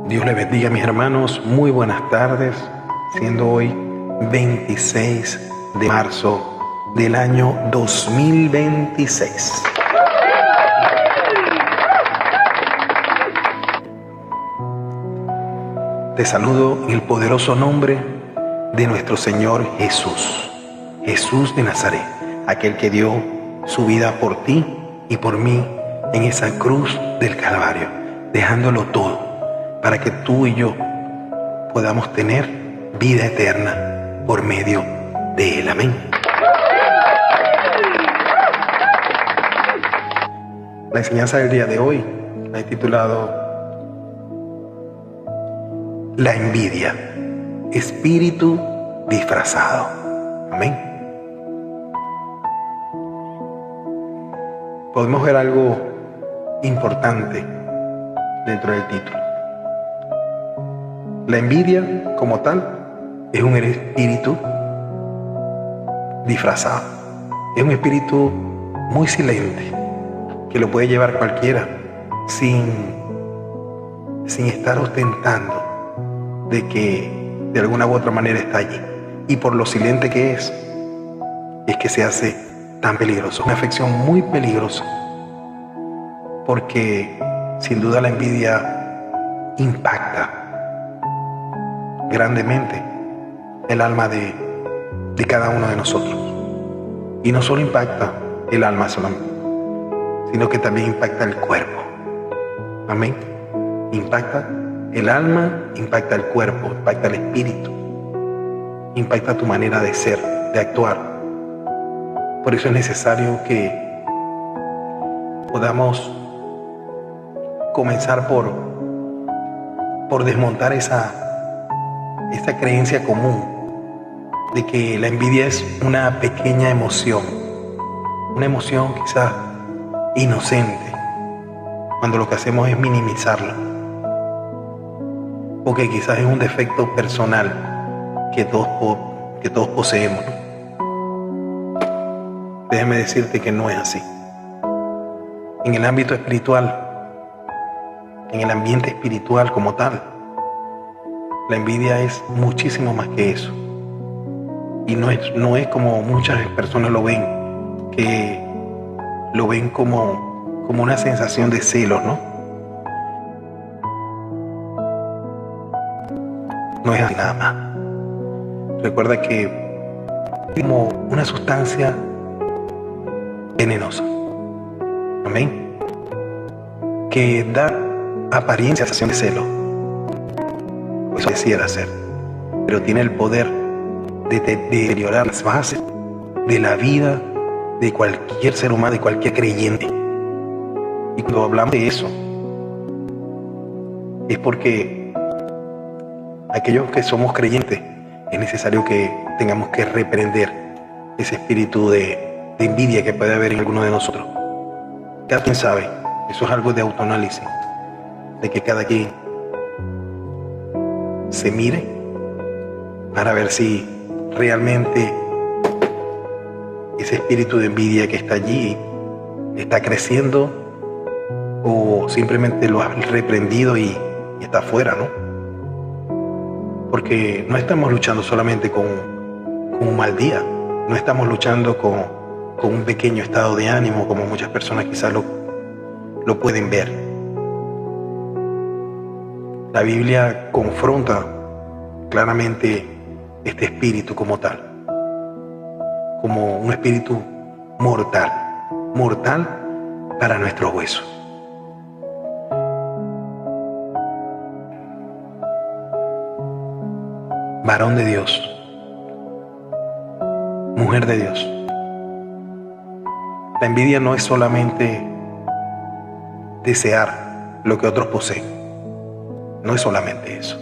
Dios les bendiga, mis hermanos. Muy buenas tardes, siendo hoy 26 de marzo del año 2026. Te saludo en el poderoso nombre de nuestro Señor Jesús, Jesús de Nazaret, aquel que dio su vida por ti y por mí en esa cruz del Calvario, dejándolo todo para que tú y yo podamos tener vida eterna por medio de Él. Amén. La enseñanza del día de hoy la he titulado La envidia, espíritu disfrazado. Amén. Podemos ver algo importante dentro del título. La envidia, como tal, es un espíritu disfrazado. Es un espíritu muy silente, que lo puede llevar cualquiera sin estar ostentando de que de alguna u otra manera está allí. Y por lo silente que es que se hace tan peligroso. Una afección muy peligrosa, porque sin duda la envidia impacta grandemente el alma de cada uno de nosotros. Y no solo impacta el alma solamente, sino que también impacta el cuerpo. Amén. Impacta el alma, impacta el cuerpo, impacta el espíritu, impacta tu manera de ser, de actuar. Por eso es necesario que podamos comenzar por desmontar esa creencia común de que la envidia es una pequeña emoción, una emoción quizás inocente, cuando lo que hacemos es minimizarla, o que quizás es un defecto personal que todos poseemos. Déjame decirte que no es así. En el ámbito espiritual, en el ambiente espiritual como tal, la envidia es muchísimo más que eso. Y no es como muchas personas lo ven, que lo ven como una sensación de celos, ¿no? No es así nada más. Recuerda que es como una sustancia venenosa. Amén. Que da apariencia, sensación de celo. Eso quisiera hacer. Pero tiene el poder de deteriorar las bases de la vida de cualquier ser humano, de cualquier creyente. Y cuando hablamos de eso, es porque aquellos que somos creyentes es necesario que tengamos que reprender ese espíritu de envidia que puede haber en alguno de nosotros. Cada quien sabe, eso es algo de autoanálisis, de que cada quien se mire para ver si realmente ese espíritu de envidia que está allí está creciendo, o simplemente lo has reprendido y está afuera, ¿no? Porque no estamos luchando solamente con un mal día, no estamos luchando con un pequeño estado de ánimo, como muchas personas quizás lo pueden ver. La Biblia confronta claramente este espíritu como tal, como un espíritu mortal para nuestros huesos. Varón de Dios, mujer de Dios, la envidia no es solamente desear lo que otros poseen, no es solamente eso.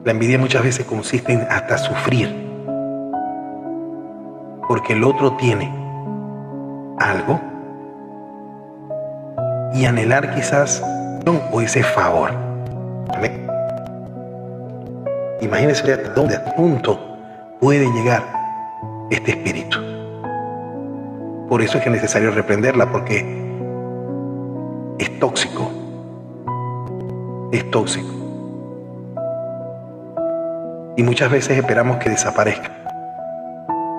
La envidia muchas veces consiste en hasta sufrir porque el otro tiene algo y anhelar quizás o ese favor. Amén. Imagínense hasta dónde, a punto puede llegar este espíritu. Por eso es que es necesario reprenderla, porque es tóxico, es tóxico. Y muchas veces esperamos que desaparezca,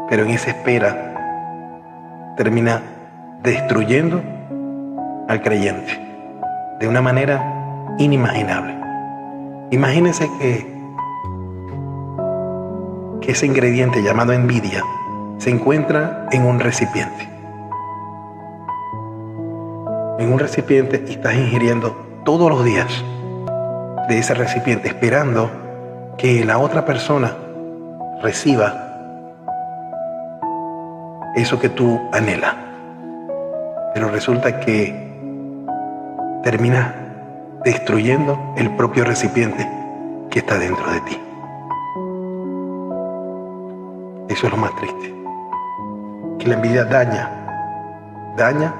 pero en esa espera termina destruyendo al creyente de una manera inimaginable. Imagínense que ese ingrediente llamado envidia se encuentra en un recipiente. En un recipiente y estás ingiriendo todos los días de ese recipiente, esperando que la otra persona reciba eso que tú anhelas. Pero resulta que terminas destruyendo el propio recipiente que está dentro de ti. Eso es lo más triste. Que la envidia daña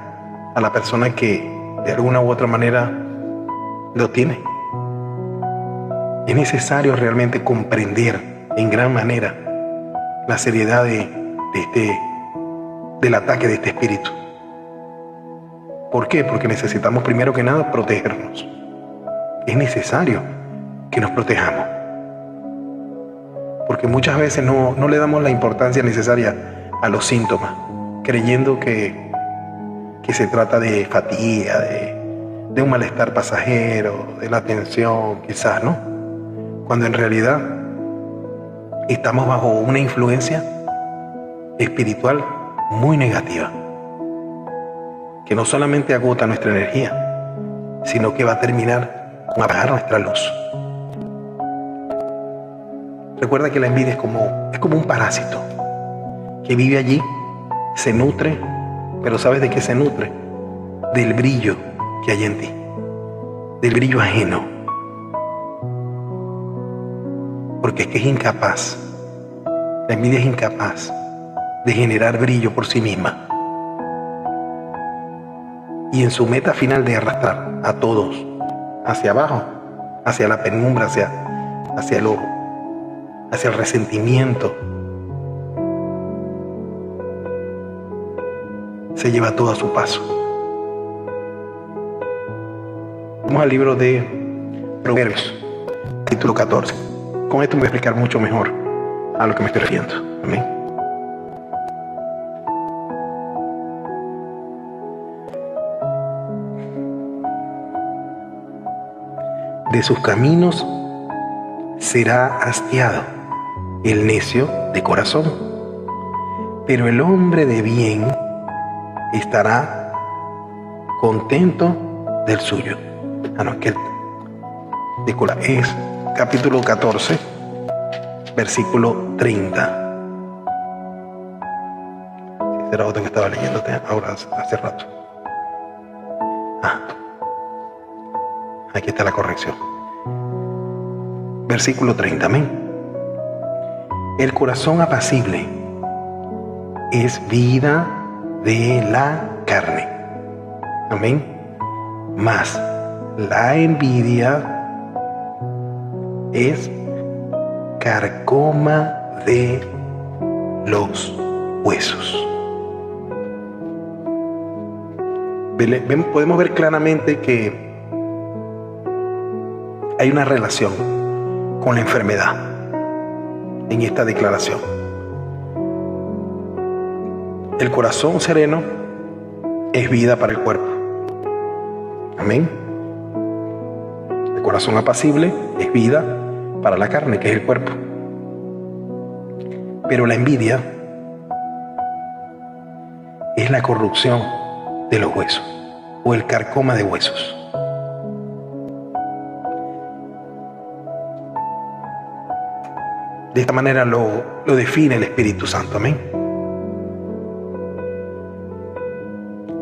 a la persona que de alguna u otra manera lo tiene. Es necesario realmente comprender en gran manera la seriedad del ataque de este espíritu. ¿Por qué? Porque necesitamos primero que nada protegernos. Es necesario que nos protejamos. Porque muchas veces no le damos la importancia necesaria a los síntomas, creyendo que se trata de fatiga, de un malestar pasajero, de la tensión, quizás, ¿no? Cuando en realidad estamos bajo una influencia espiritual muy negativa, que no solamente agota nuestra energía, sino que va a terminar con apagar nuestra luz. Recuerda que la envidia es como un parásito que vive allí, se nutre, pero ¿sabes de qué se nutre? Del brillo que hay en ti, del brillo ajeno. Porque es que es incapaz, la envidia es incapaz de generar brillo por sí misma. Y en su meta final de arrastrar a todos hacia abajo, hacia la penumbra, hacia el resentimiento, se lleva todo a su paso. Vamos al libro de Proverbios, capítulo 14. Con esto me voy a explicar mucho mejor a lo que me estoy refiriendo. Amén. De sus caminos será hastiado el necio de corazón, pero el hombre de bien estará contento del suyo. Es capítulo 14, versículo 30. Ese era otro que estaba leyéndote ahora hace rato. Aquí está la corrección. Versículo 30, amén. El corazón apacible es vida de la carne. Amén. Mas la envidia es carcoma de los huesos. Podemos ver claramente que hay una relación con la enfermedad en esta declaración. El corazón sereno es vida para el cuerpo. Amén. El corazón apacible es vida para la carne, que es el cuerpo. Pero la envidia es la corrupción de los huesos, o el carcoma de huesos. De esta manera lo define el Espíritu Santo. Amén.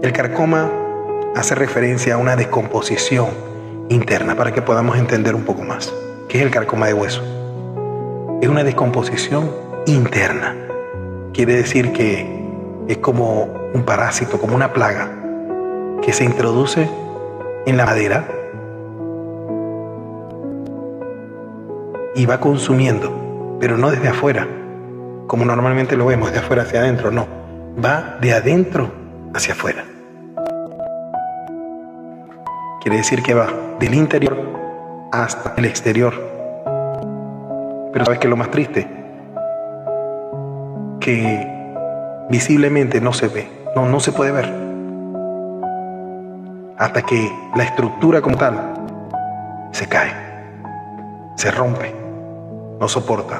El carcoma hace referencia a una descomposición interna, para que podamos entender un poco más. ¿Qué es el carcoma de hueso? Es una descomposición interna. Quiere decir que es como un parásito, como una plaga que se introduce en la madera y va consumiendo, pero no desde afuera, como normalmente lo vemos, de afuera hacia adentro. No, va de adentro hacia afuera. Quiere decir que va del interior hasta el exterior. Pero ¿sabes qué es lo más triste? Que visiblemente no se ve, no se puede ver. Hasta que la estructura como tal se cae, se rompe, no soporta.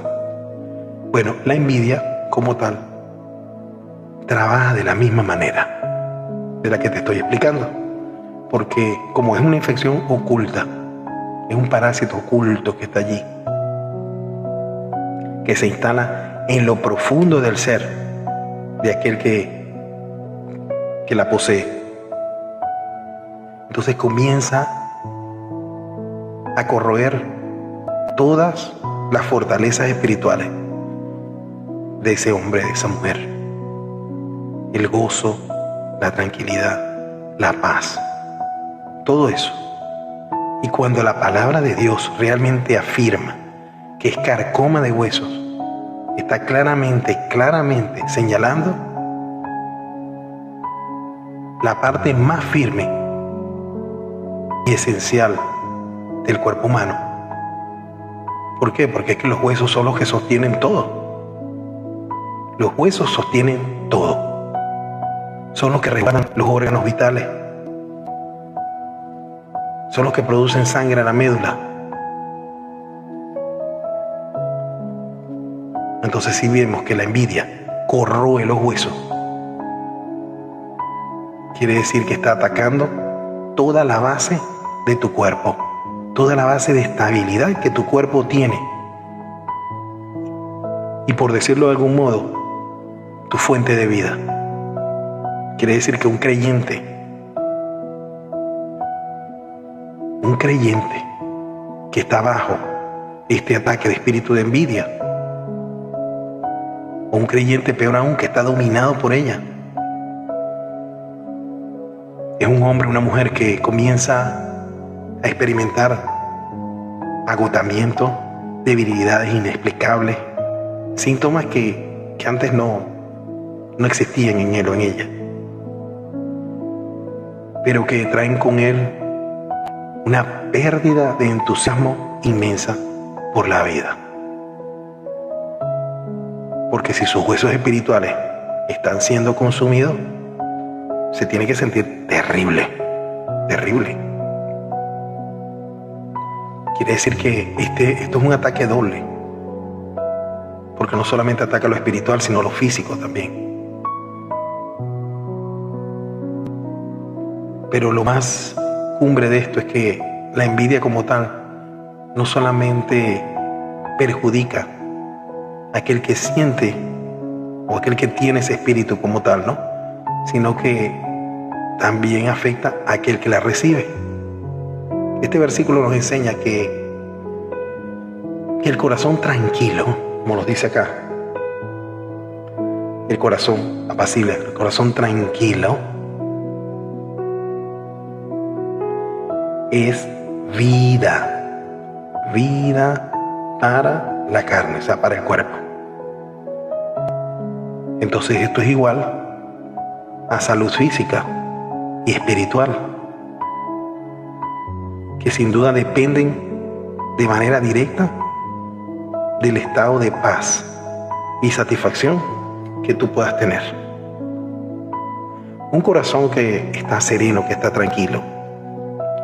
Bueno, la envidia como tal trabaja de la misma manera de la que te estoy explicando, porque como es una infección oculta, es un parásito oculto que está allí, que se instala en lo profundo del ser de aquel que la posee. Entonces comienza a corroer todas las fortalezas espirituales de ese hombre, de esa mujer. El gozo, la tranquilidad, la paz, todo eso. Y cuando la palabra de Dios realmente afirma que es carcoma de huesos, está claramente señalando la parte más firme y esencial del cuerpo humano. ¿Por qué? Porque es que los huesos son los que sostienen todo. Los huesos sostienen todo. Son los que resguardan los órganos vitales. Son los que producen sangre a la médula. Entonces, si vemos que la envidia corroe los huesos, quiere decir que está atacando toda la base de tu cuerpo, toda la base de estabilidad que tu cuerpo tiene. Y por decirlo de algún modo, tu fuente de vida. Quiere decir que un creyente que está bajo este ataque de espíritu de envidia, o un creyente peor aún que está dominado por ella, es un hombre, una mujer que comienza a experimentar agotamiento, debilidades inexplicables, síntomas que antes no existían en él o en ella, pero que traen con él una pérdida de entusiasmo inmensa por la vida. Porque si sus huesos espirituales están siendo consumidos, se tiene que sentir terrible. Quiere decir que esto es un ataque doble, porque no solamente ataca lo espiritual, sino lo físico también. Pero lo más cumbre de esto es que la envidia como tal no solamente perjudica a aquel que siente o aquel que tiene ese espíritu como tal, ¿no? Sino que también afecta a aquel que la recibe. Este versículo nos enseña que el corazón tranquilo, como nos dice acá, el corazón apacible, el corazón tranquilo, es vida para la carne, o sea, para el cuerpo. Entonces esto es igual a salud física y espiritual, que sin duda dependen de manera directa del estado de paz y satisfacción que tú puedas tener. Un corazón que está sereno, que está tranquilo,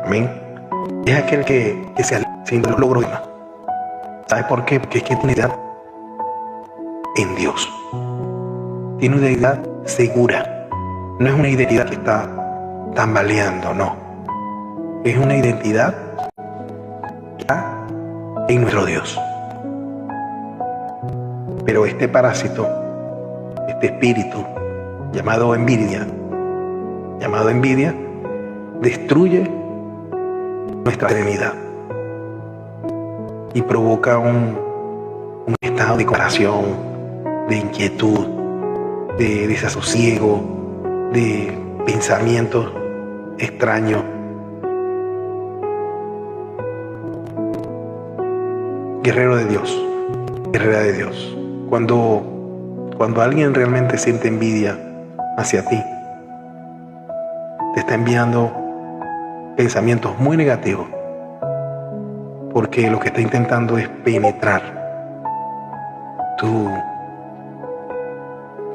amén, es aquel que se alegra sin los logros. ¿Sabes por qué? Porque es que tiene identidad en Dios. Tiene una identidad segura. No es una identidad que está tambaleando, no. Es una identidad que está en nuestro Dios. Pero este parásito, este espíritu llamado envidia, destruye nuestra serenidad y provoca un estado de comparación, de inquietud, de desasosiego, de pensamientos extraños. Guerrero de Dios, guerrera de Dios. Cuando alguien realmente siente envidia hacia ti, te está enviando pensamientos muy negativos porque lo que está intentando es penetrar tu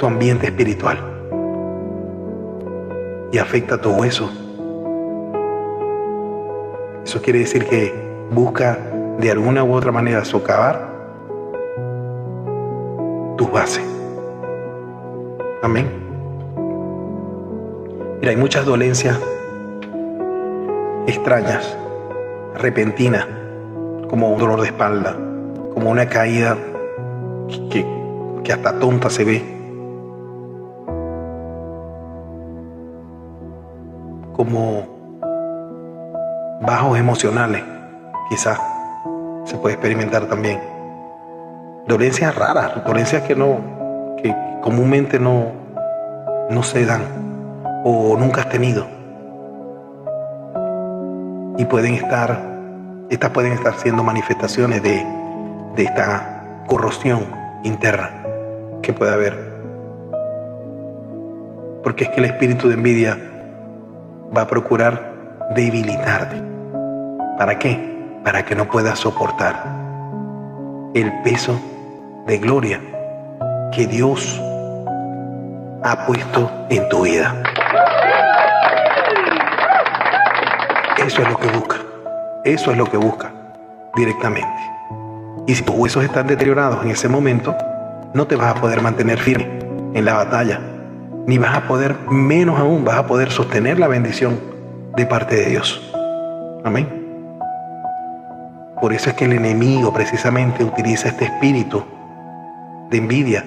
ambiente espiritual y afecta tu hueso. Eso quiere decir que busca de alguna u otra manera socavar tus bases. Amén. Mira, hay muchas dolencias extrañas, repentinas, como un dolor de espalda, como una caída que hasta tonta se ve, como bajos emocionales, quizás se puede experimentar también. Dolencias raras, dolencias que comúnmente no se dan o nunca has tenido. Y estas pueden estar siendo manifestaciones de esta corrosión interna que puede haber. Porque es que el espíritu de envidia va a procurar debilitarte. ¿Para qué? Para que no puedas soportar el peso de gloria que Dios ha puesto en tu vida. Eso es lo que busca. Eso es lo que busca directamente. Y si tus huesos están deteriorados en ese momento, no te vas a poder mantener firme en la batalla, ni vas a poder, menos aún, vas a poder sostener la bendición de parte de Dios. Amén. Por eso es que el enemigo precisamente utiliza este espíritu de envidia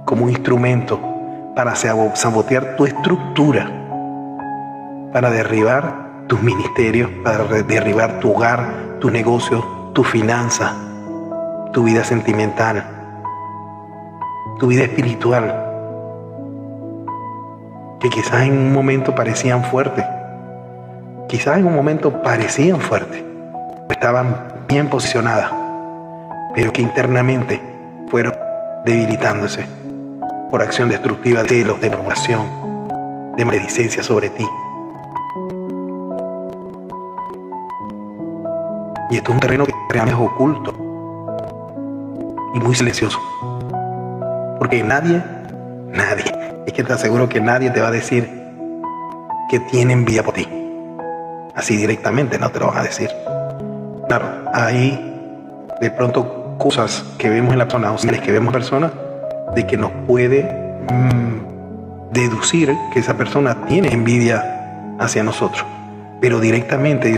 como un instrumento para sabotear tu estructura, para derribar tus ministerios, para derribar tu hogar, tus negocios, tu finanza, tu vida sentimental, tu vida espiritual, que quizás en un momento parecían fuertes, estaban bien posicionadas, pero que internamente fueron debilitándose por acción destructiva de celos, de murmuración, de maledicencia sobre ti. Y esto es un terreno que realmente es oculto y muy silencioso. Porque nadie, es que te aseguro que nadie te va a decir que tiene envidia por ti. Así directamente no te lo van a decir. Claro, hay de pronto cosas que vemos en la persona, o señales que vemos en personas, de que nos puede deducir que esa persona tiene envidia hacia nosotros. Pero directamente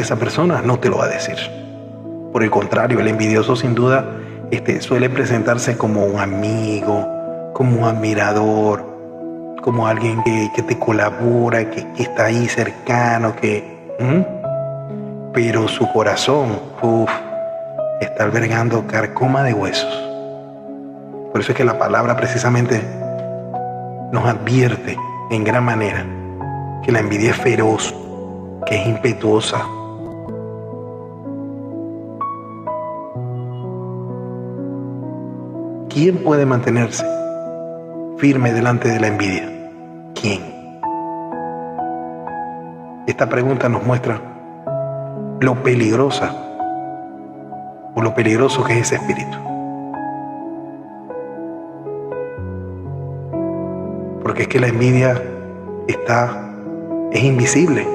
esa persona no te lo va a decir. Por el contrario, el envidioso sin duda suele presentarse como un amigo, como un admirador, como alguien que te colabora, que está ahí cercano, pero su corazón está albergando carcoma de huesos. Por eso es que la palabra precisamente nos advierte en gran manera que la envidia es feroz, que es impetuosa. ¿Quién puede mantenerse firme delante de la envidia? ¿Quién? Esta pregunta nos muestra lo peligroso que es ese espíritu. Porque es que la envidia es invisible.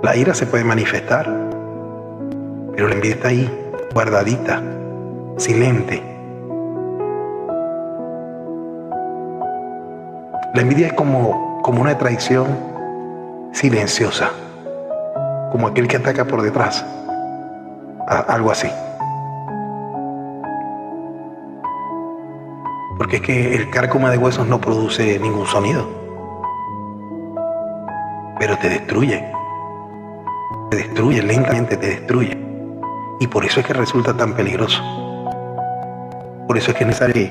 La ira se puede manifestar, pero la envidia está ahí, guardadita, silente. La envidia es como una traición silenciosa, como aquel que ataca por detrás, algo así. Porque es que el cárcoma de huesos no produce ningún sonido, pero te destruye, lentamente te destruye. Y por eso es que resulta tan peligroso. Por eso es que es necesario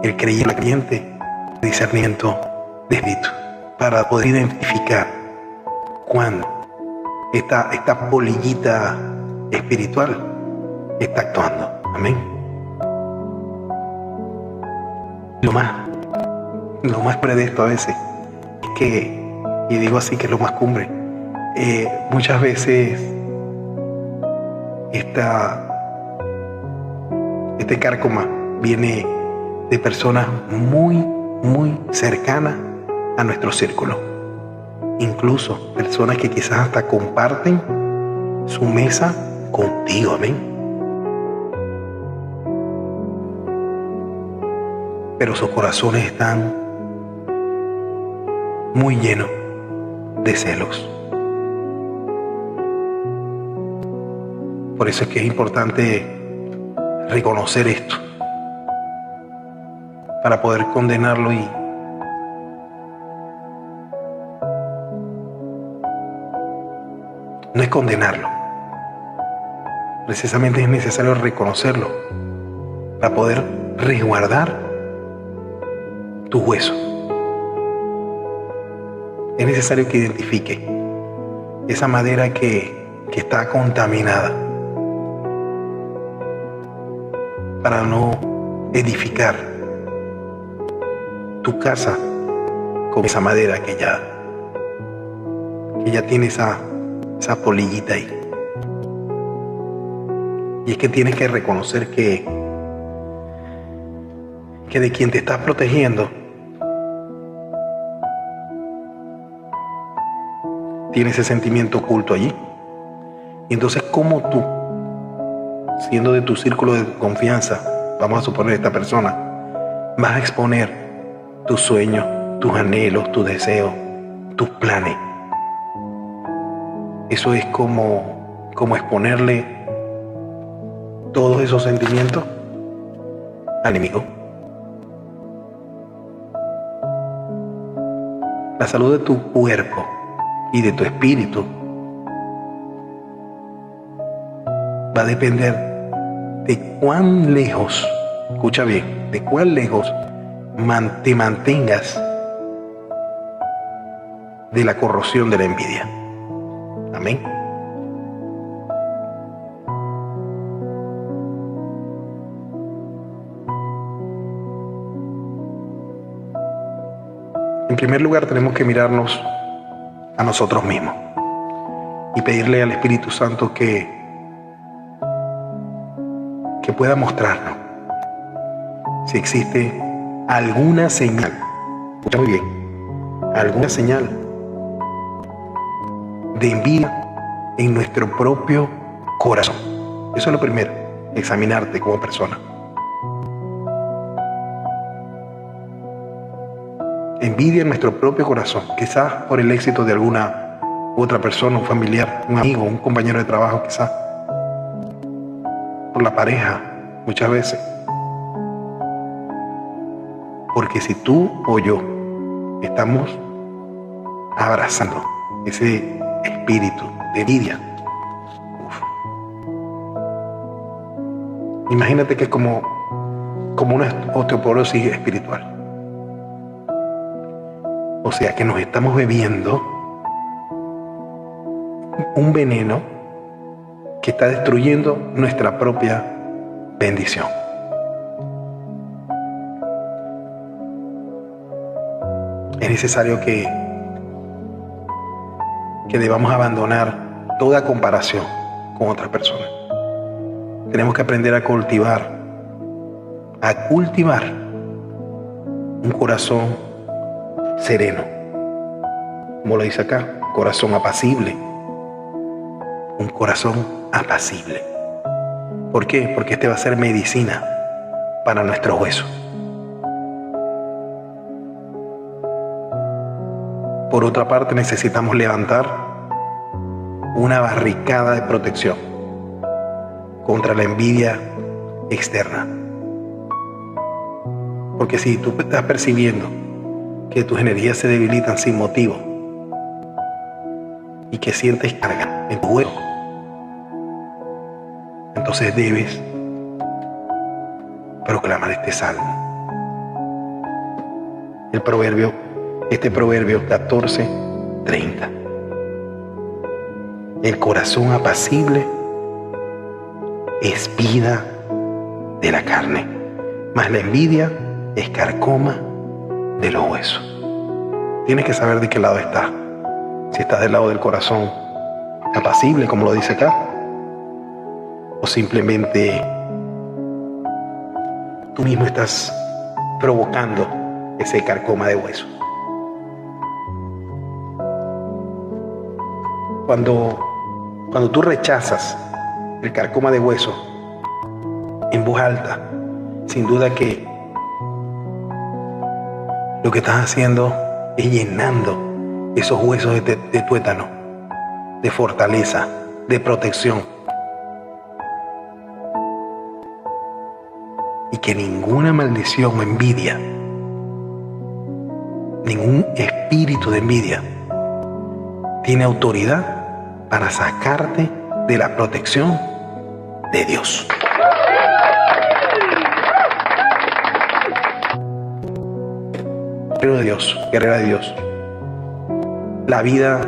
el creyente discernimiento de espíritu para poder identificar cuando esta polillita espiritual está actuando. Amén. Lo más predesto a veces es que, y digo así que es lo más cumbre, muchas veces este cárcoma viene de personas muy cercanas a nuestro círculo. Incluso personas que quizás hasta comparten su mesa contigo, amén. Pero sus corazones están muy llenos de celos. Por eso es que es importante reconocer esto para poder condenarlo y no es condenarlo. Precisamente es necesario reconocerlo para poder resguardar tus huesos. Es necesario que identifique esa madera que está contaminada para no edificar tu casa con esa madera que ya tiene esa polillita ahí. Y es que tienes que reconocer que de quien te estás protegiendo tiene ese sentimiento oculto allí. Y entonces, ¿cómo tú, siendo de tu círculo de confianza, vamos a suponer esta persona, vas a exponer tus sueños, tus anhelos, tus deseos, tus planes? Eso es como exponerle todos esos sentimientos al enemigo. La salud de tu cuerpo y de tu espíritu va a depender de cuán lejos, escucha bien, de cuán lejos te mantengas de la corrosión de la envidia. Amén. En primer lugar, tenemos que mirarnos a nosotros mismos y pedirle al Espíritu Santo que pueda mostrarnos si existe alguna señal, escucha muy bien, alguna señal de envidia en nuestro propio corazón. Eso es lo primero, examinarte como persona. Envidia en nuestro propio corazón, quizás por el éxito de alguna otra persona, un familiar, un amigo, un compañero de trabajo, quizás por la pareja, muchas veces. Porque si tú o yo estamos abrazando ese espíritu de envidia, imagínate que es como una osteoporosis espiritual. O sea que nos estamos bebiendo un veneno que está destruyendo nuestra propia bendición. Es necesario que debamos abandonar toda comparación con otras personas. Tenemos que aprender a cultivar un corazón sereno, como lo dice acá, corazón apacible, un corazón apacible. ¿Por qué? Porque este va a ser medicina para nuestros huesos. Por otra parte, necesitamos levantar una barricada de protección contra la envidia externa. Porque si tú estás percibiendo que tus energías se debilitan sin motivo y que sientes carga en tu hueso, entonces debes proclamar este salmo. Este proverbio 14:30. El corazón apacible es vida de la carne, mas la envidia es carcoma de los huesos. Tienes que saber de qué lado estás. Si estás del lado del corazón apacible, como lo dice acá, simplemente tú mismo estás provocando ese carcoma de hueso. Cuando tú rechazas el carcoma de hueso en voz alta, sin duda que lo que estás haciendo es llenando esos huesos de tuétano, de fortaleza, de protección. Y que ninguna maldición o envidia, ningún espíritu de envidia tiene autoridad para sacarte de la protección de Dios. Guerrero de Dios, guerrera de Dios. La vida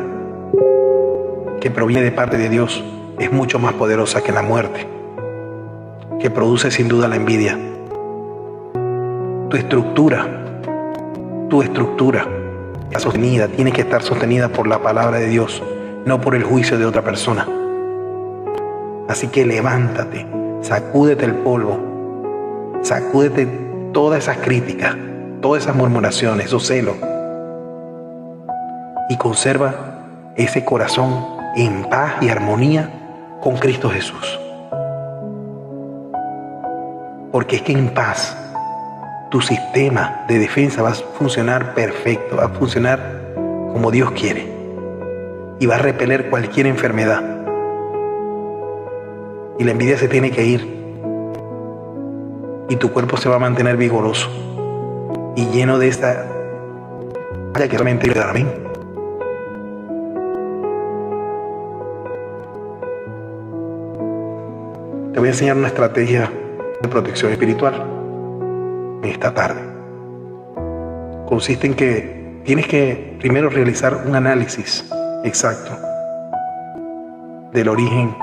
que proviene de parte de Dios es mucho más poderosa que la muerte, que produce sin duda la envidia. Tu estructura está sostenida, tiene que estar sostenida por la palabra de Dios, no por el juicio de otra persona. Así que levántate, sacúdete el polvo, sacúdete todas esas críticas, todas esas murmuraciones, esos celos, y conserva ese corazón en paz y armonía con Cristo Jesús. Porque es que en paz tu sistema de defensa va a funcionar perfecto, va a funcionar como Dios quiere y va a repeler cualquier enfermedad. Y la envidia se tiene que ir y tu cuerpo se va a mantener vigoroso y lleno de esta que realmente le da. Amén. Te voy a enseñar una estrategia de protección espiritual en esta tarde. Consiste en que tienes que primero realizar un análisis exacto del origen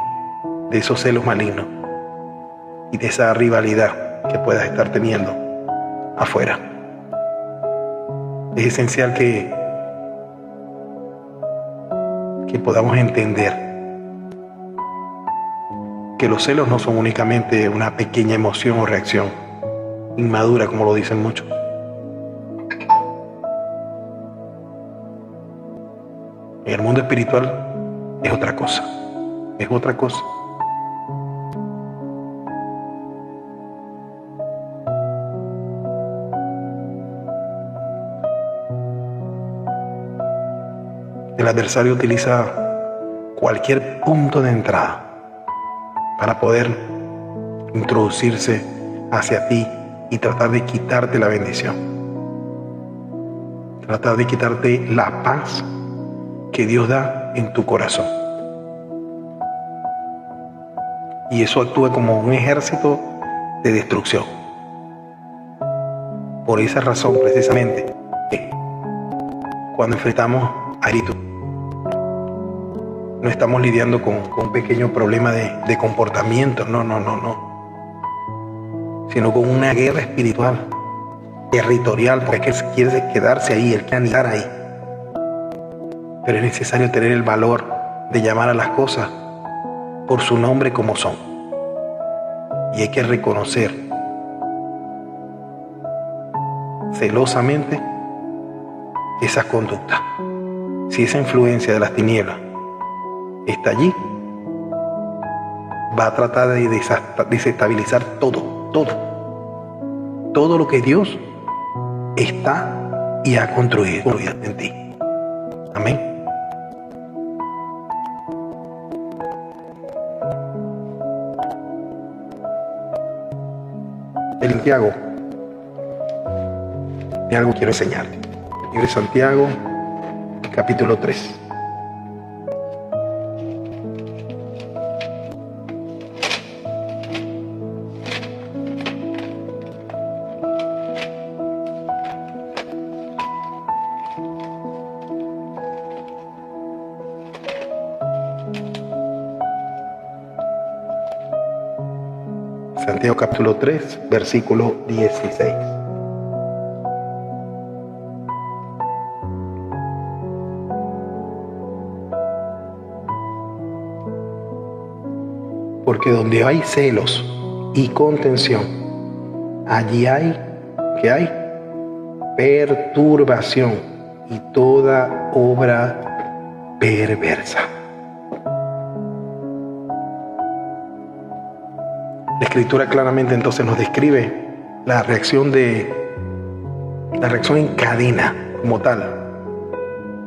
de esos celos malignos y de esa rivalidad que puedas estar teniendo afuera. Es esencial que podamos entender que los celos no son únicamente una pequeña emoción o reacción inmadura, como lo dicen muchos. En el mundo espiritual es otra cosa. Es otra cosa. El adversario utiliza cualquier punto de entrada para poder introducirse hacia ti y tratar de quitarte la bendición. Tratar de quitarte la paz que Dios da en tu corazón. Y eso actúa como un ejército de destrucción. Por esa razón, precisamente, cuando enfrentamos a Cristo, no estamos lidiando con un pequeño problema de comportamiento, no, sino con una guerra espiritual, territorial, porque él quiere quedarse ahí, él quiere andar ahí. Pero es necesario tener el valor de llamar a las cosas por su nombre como son. Y hay que reconocer celosamente esas conductas. Si esa influencia de las tinieblas está allí, va a tratar de desestabilizar todo lo que Dios está y ha construido en ti. Amén. El Santiago, de algo quiero enseñarte. El libro de Santiago, capítulo 3. Santiago capítulo 3, versículo 16. Porque donde hay celos y contención, allí hay, ¿qué hay? Perturbación y toda obra perversa. La Escritura claramente entonces nos describe la reacción en cadena como tal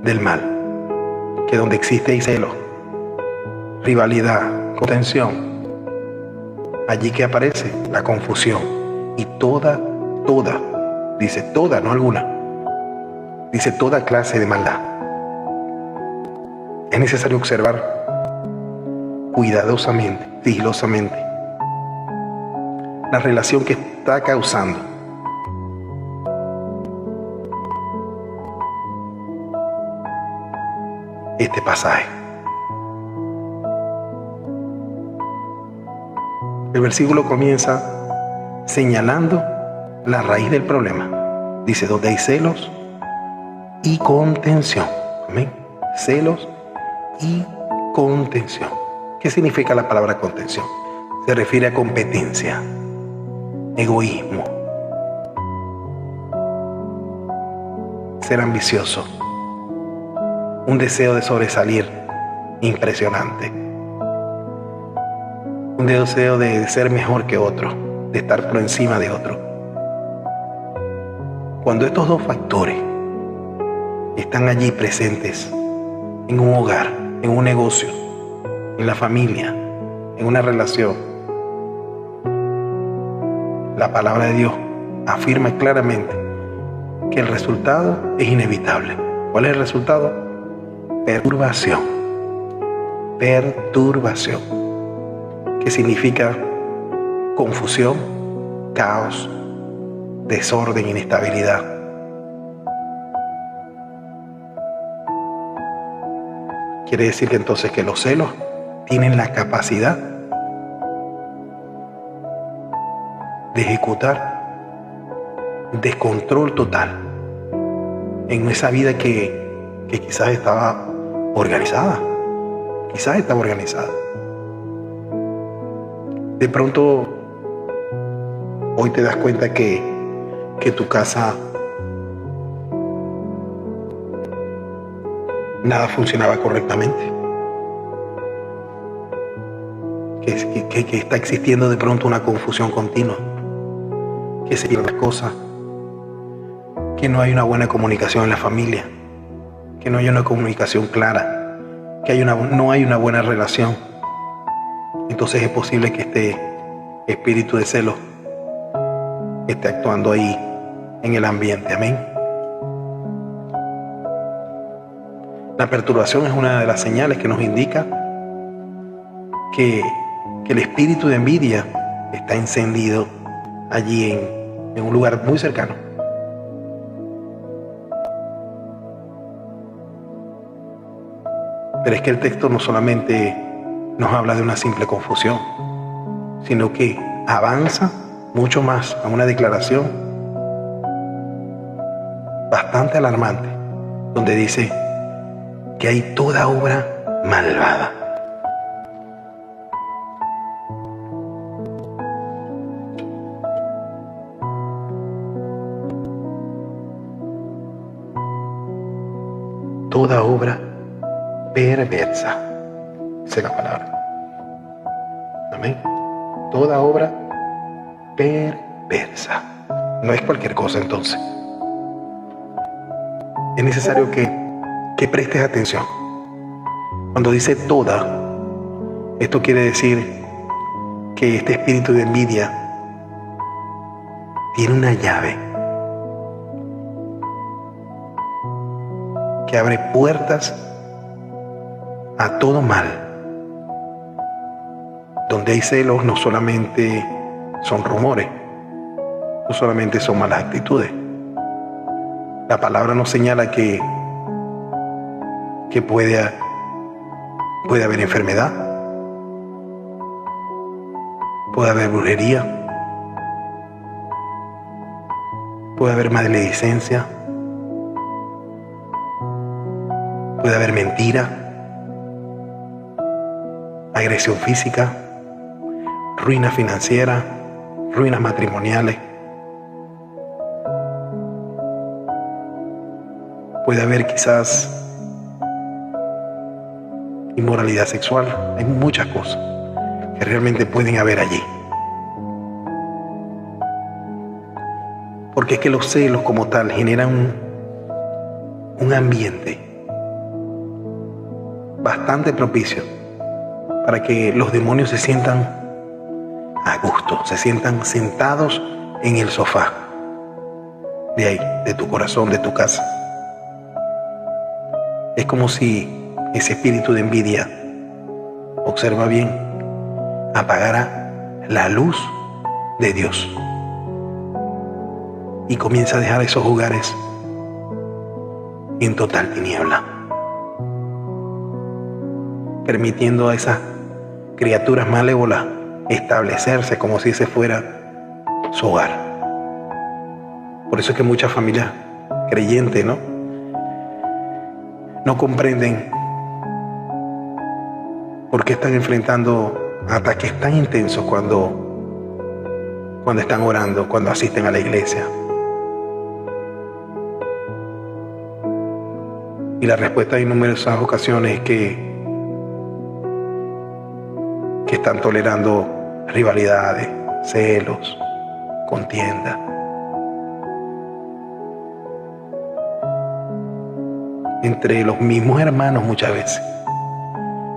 del mal, que donde existe celos, rivalidad, contención, allí que aparece la confusión y toda, dice toda, no alguna, dice toda clase de maldad. Es necesario observar cuidadosamente, sigilosamente, la relación que está causando este pasaje. El versículo comienza señalando la raíz del problema. Dice, donde hay celos y contención. Amén. Celos y contención. ¿Qué significa la palabra contención? Se refiere a competencia, egoísmo, ser ambicioso, un deseo de sobresalir impresionante, un deseo de ser mejor que otro, de estar por encima de otro. Cuando estos dos factores están allí presentes en un hogar, en un negocio, en la familia, en una relación, la palabra de Dios afirma claramente que el resultado es inevitable. ¿Cuál es el resultado? Perturbación. Perturbación. Que significa confusión, caos, desorden, inestabilidad. Quiere decir que entonces que los celos tienen la capacidad de ejecutar descontrol total en esa vida que quizás estaba organizada. De pronto, hoy te das cuenta que tu casa nada funcionaba correctamente. Que está existiendo de pronto una confusión continua. Que se pierden las cosas. Que no hay una buena comunicación en la familia. Que no hay una comunicación clara. Que no hay una buena relación. Entonces es posible que este espíritu de celos esté actuando ahí en el ambiente. Amén. La perturbación es una de las señales que nos indica que el espíritu de envidia está encendido allí en un lugar muy cercano. Pero es que el texto no solamente nos habla de una simple confusión, sino que avanza mucho más a una declaración bastante alarmante, donde dice que hay toda obra malvada. Toda obra perversa. Esa es la palabra. Amén. Toda obra perversa. No es cualquier cosa entonces. Es necesario que prestes atención. Cuando dice toda, esto quiere decir que este espíritu de envidia tiene una llave que abre puertas a todo mal. Donde hay celos no solamente son rumores, no solamente son malas actitudes. La palabra nos señala que puede haber enfermedad, puede haber brujería, puede haber maledicencia, puede haber mentira, agresión física, ruinas financieras, ruinas matrimoniales. Puede haber quizás inmoralidad sexual. Hay muchas cosas que realmente pueden haber allí. Porque es que los celos como tal generan un ambiente bastante propicio para que los demonios se sientan a gusto, se sientan sentados en el sofá de ahí, de tu corazón, de tu casa. Es como si ese espíritu de envidia, observa bien, apagara la luz de Dios y comienza a dejar esos hogares en total tiniebla, permitiendo a esas criaturas malévolas establecerse como si ese fuera su hogar. Por eso es que muchas familias creyentes, no comprenden por qué están enfrentando ataques tan intensos cuando están orando, cuando asisten a la iglesia. Y la respuesta en numerosas ocasiones es que están tolerando rivalidades, celos, contiendas. Entre los mismos hermanos muchas veces,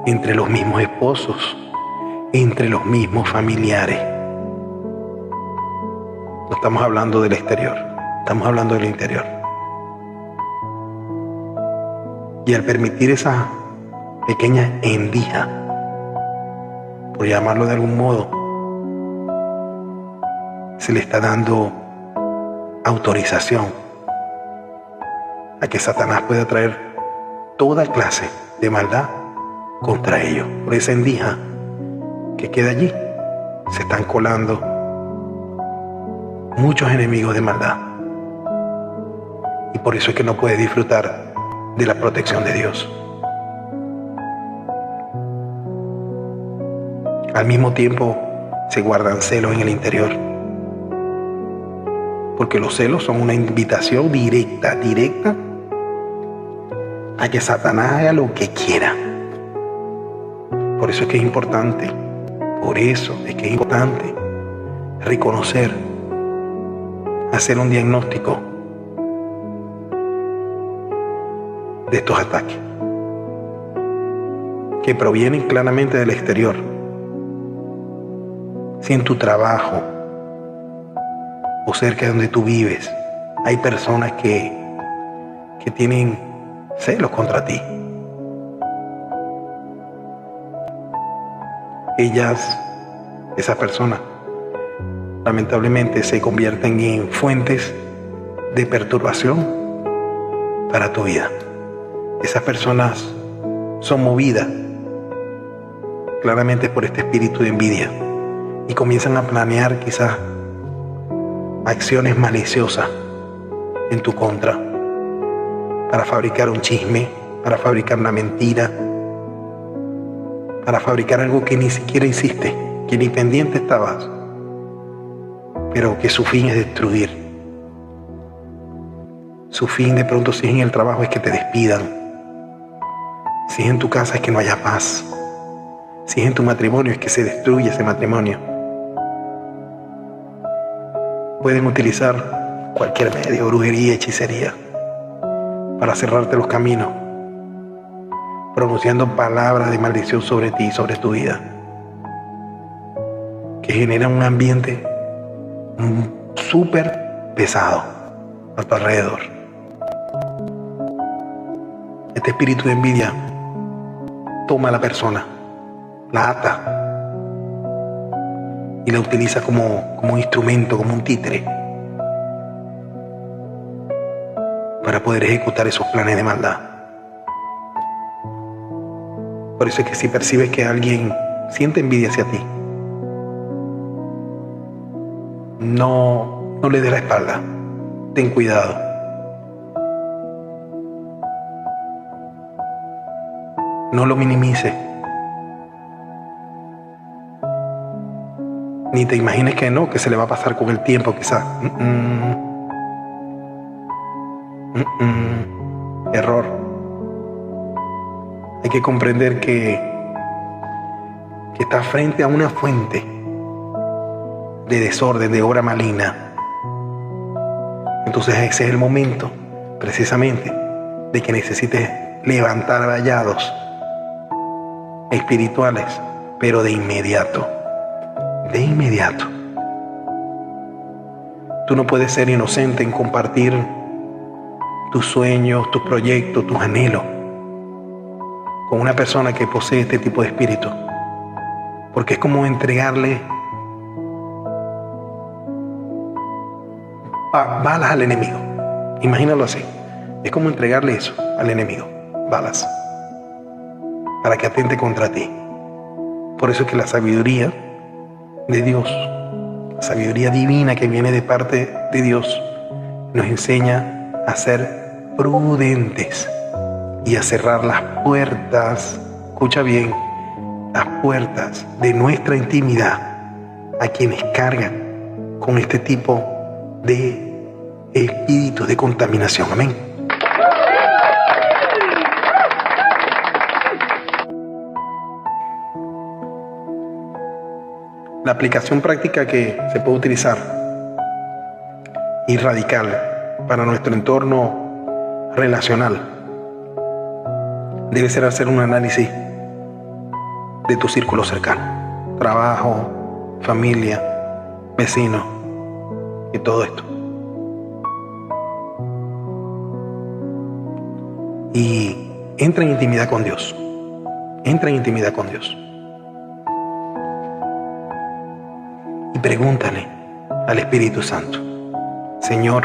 entre los mismos esposos, entre los mismos familiares. No estamos hablando del exterior, estamos hablando del interior. Y al permitir esa pequeña endija, por llamarlo de algún modo, se le está dando autorización a que Satanás pueda traer toda clase de maldad contra ellos. Por esa endija que queda allí, se están colando muchos enemigos de maldad. Y por eso es que no puedes disfrutar de la protección de Dios. Al mismo tiempo, se guardan celos en el interior. Porque los celos son una invitación directa a que Satanás haga lo que quiera. Por eso es que es importante, reconocer, hacer un diagnóstico de estos ataques, que provienen claramente del exterior. Si en tu trabajo o cerca de donde tú vives hay personas que tienen celos contra ti, esas personas, lamentablemente se convierten en fuentes de perturbación para tu vida. Esas personas son movidas claramente por este espíritu de envidia y comienzan a planear quizás acciones maliciosas en tu contra para fabricar un chisme, para fabricar una mentira, para fabricar algo que ni siquiera hiciste, que ni pendiente estabas, pero que su fin es destruir. Su fin de pronto, si es en el trabajo, es que te despidan. Si es en tu casa, es que no haya paz. Si es en tu matrimonio, es que se destruye ese matrimonio. Pueden utilizar cualquier medio, brujería, hechicería, para cerrarte los caminos, pronunciando palabras de maldición sobre ti y sobre tu vida, que generan un ambiente súper pesado a tu alrededor. Este espíritu de envidia toma a la persona, la ata y la utiliza como un instrumento, como un títere, para poder ejecutar esos planes de maldad. Por eso es que si percibes que alguien siente envidia hacia ti, no le des la espalda. Ten cuidado. No lo minimices. Ni te imagines que no, que se le va a pasar con el tiempo quizás. Error. Hay que comprender que estás frente a una fuente de desorden, de obra maligna. Entonces ese es el momento, precisamente, de que necesites levantar vallados espirituales, pero de inmediato. De inmediato. Tú no puedes ser inocente en compartir tus sueños, tus proyectos, tus anhelos con una persona que posee este tipo de espíritu, porque es como entregarle balas al enemigo. Imagínalo así. Es como entregarle eso al enemigo, balas, para que atente contra ti. Por eso es que la sabiduría de Dios, la sabiduría divina que viene de parte de Dios, nos enseña a ser prudentes y a cerrar las puertas, escucha bien, las puertas de nuestra intimidad a quienes cargan con este tipo de espíritus de contaminación. Amén. La aplicación práctica que se puede utilizar y radical para nuestro entorno relacional debe ser hacer un análisis de tu círculo cercano, trabajo, familia, vecinos y todo esto. Y entra en intimidad con Dios. Entra en intimidad con Dios. Y pregúntale al Espíritu Santo: Señor,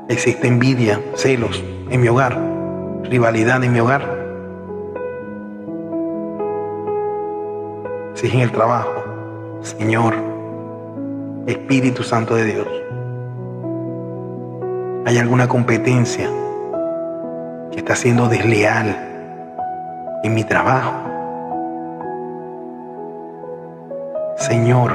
¿existe envidia, celos en mi hogar, rivalidad en mi hogar? Si es en el trabajo, Señor, Espíritu Santo de Dios, ¿hay alguna competencia que está siendo desleal en mi trabajo? Señor,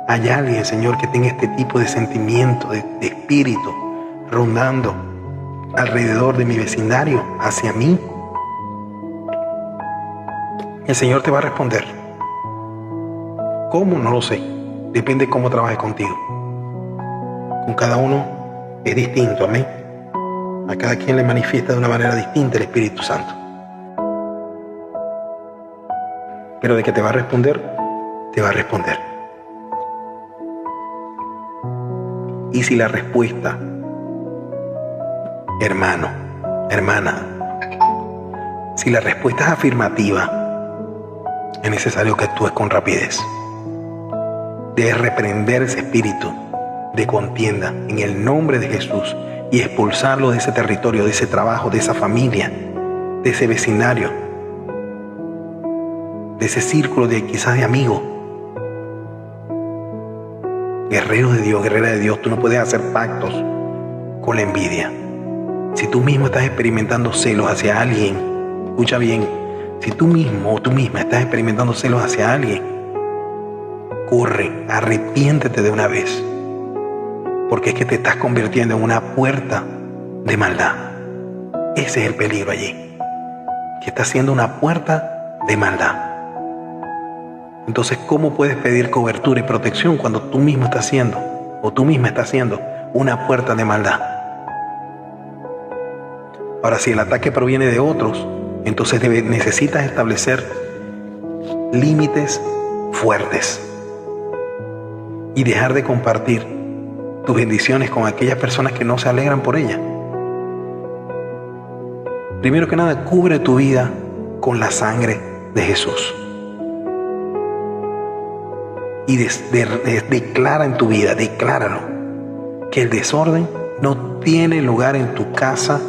¿hay alguien, Señor, que tenga este tipo de sentimiento, de espíritu rondando alrededor de mi vecindario, hacia mí? El Señor te va a responder. ¿Cómo? No lo sé. Depende de cómo trabajes contigo. Con cada uno es distinto, amén. A cada quien le manifiesta de una manera distinta el Espíritu Santo. Pero de que te va a responder, te va a responder. Y si la respuesta, hermano, hermana, si la respuesta es afirmativa, es necesario que actúes con rapidez. Debes reprender ese espíritu de contienda en el nombre de Jesús y expulsarlo de ese territorio, de ese trabajo, de esa familia, de ese vecindario, de ese círculo de quizás de amigos. Guerrero de Dios, guerrera de Dios, tú no puedes hacer pactos con la envidia. Si tú mismo estás experimentando celos hacia alguien, escucha bien, si tú mismo o tú misma estás experimentando celos hacia alguien, corre, arrepiéntete de una vez, porque es que te estás convirtiendo en una puerta de maldad. Ese es el peligro allí, que estás siendo una puerta de maldad. Entonces, ¿cómo puedes pedir cobertura y protección cuando tú mismo estás siendo, o tú misma estás siendo, una puerta de maldad? Ahora, si el ataque proviene de otros, entonces necesitas establecer límites fuertes y dejar de compartir tus bendiciones con aquellas personas que no se alegran por ellas. Primero que nada, cubre tu vida con la sangre de Jesús. Y declara en tu vida, decláralo, que el desorden no tiene lugar en tu casa,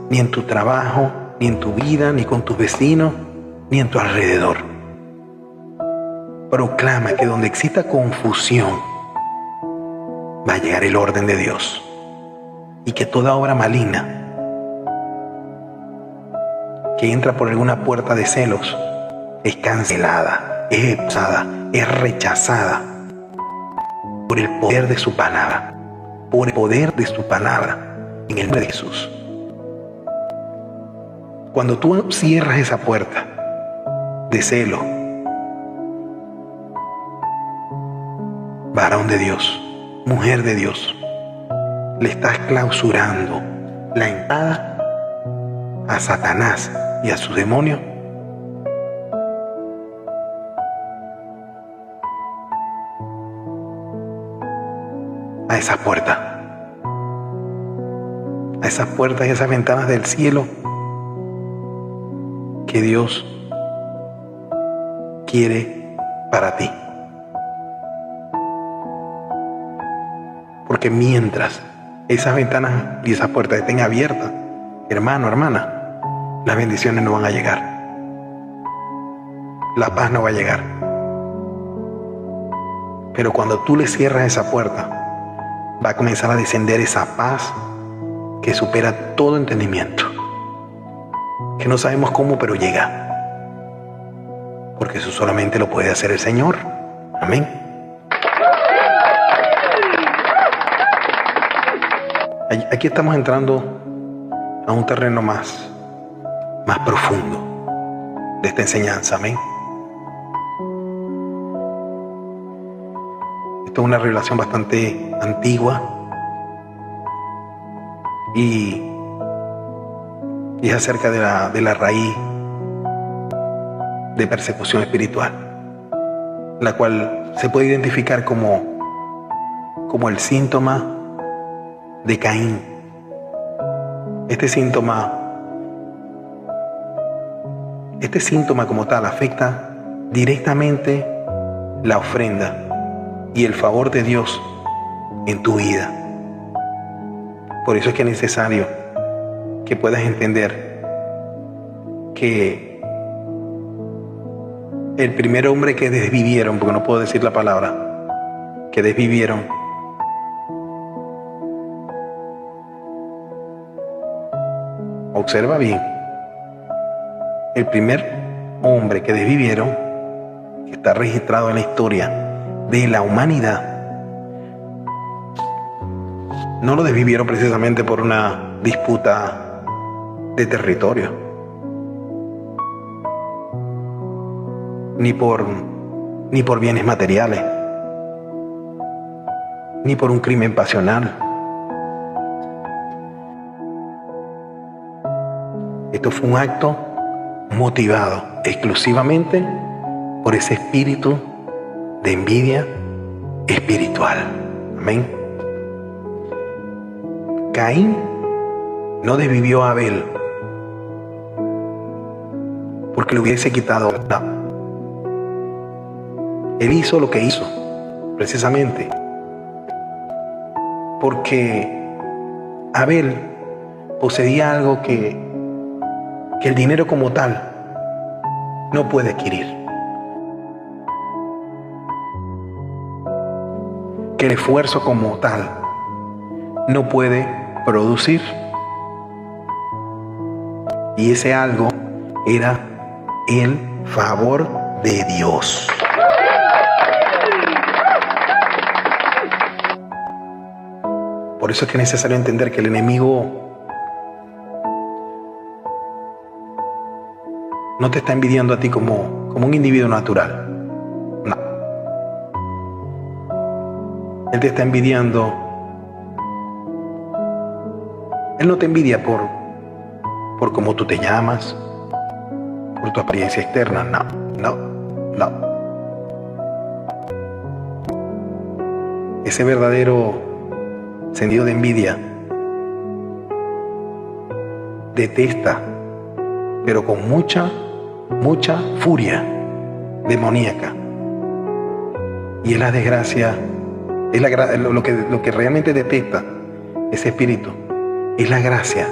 ni en tu trabajo, ni en tu vida, ni con tus vecinos, ni en tu alrededor. Proclama que donde exista confusión, va a llegar el orden de Dios, y que toda obra maligna que entra por alguna puerta de celos es cancelada, es expulsada, es rechazada por el poder de su palabra, por el poder de su palabra, en el nombre de Jesús. Cuando tú cierras esa puerta de celo, varón de Dios, mujer de Dios, le estás clausurando la entrada a Satanás y a sus demonios a esas puertas y esas ventanas del cielo que Dios quiere para ti. Porque mientras esas ventanas y esas puertas estén abiertas, hermano, hermana, las bendiciones no van a llegar. La paz no va a llegar. Pero cuando tú le cierras esa puerta, va a comenzar a descender esa paz que supera todo entendimiento. Que no sabemos cómo, pero llega. Porque eso solamente lo puede hacer el Señor. Amén. Aquí estamos entrando a un terreno más profundo de esta enseñanza. Amén. Esto es una revelación bastante antigua y es acerca de la raíz de persecución espiritual, la cual se puede identificar como el síntoma de Caín. Este síntoma como tal afecta directamente la ofrenda y el favor de Dios en tu vida. Por eso es que es necesario que puedas entender que el primer hombre que desvivieron, porque no puedo decir la palabra, que desvivieron, observa bien, el primer hombre que desvivieron, que está registrado en la historia de la humanidad, no lo desvivieron precisamente por una disputa de territorio, ni por bienes materiales, ni por un crimen pasional. Esto fue un acto motivado exclusivamente por ese espíritu de envidia espiritual. Amén. Caín no desvivió a Abel porque le hubiese quitado la. Él hizo lo que hizo precisamente porque Abel poseía algo que el dinero como tal no puede adquirir, que el esfuerzo como tal no puede producir, y ese algo era el favor de Dios. Por eso es que es necesario entender que el enemigo no te está envidiando a ti como un individuo natural. No. Él te está envidiando. Él no te envidia por cómo tú te llamas, por tu apariencia externa. No. Ese verdadero sentido de envidia detesta, pero con mucha furia demoníaca. Y es la desgracia, es lo que realmente detesta ese espíritu, es la gracia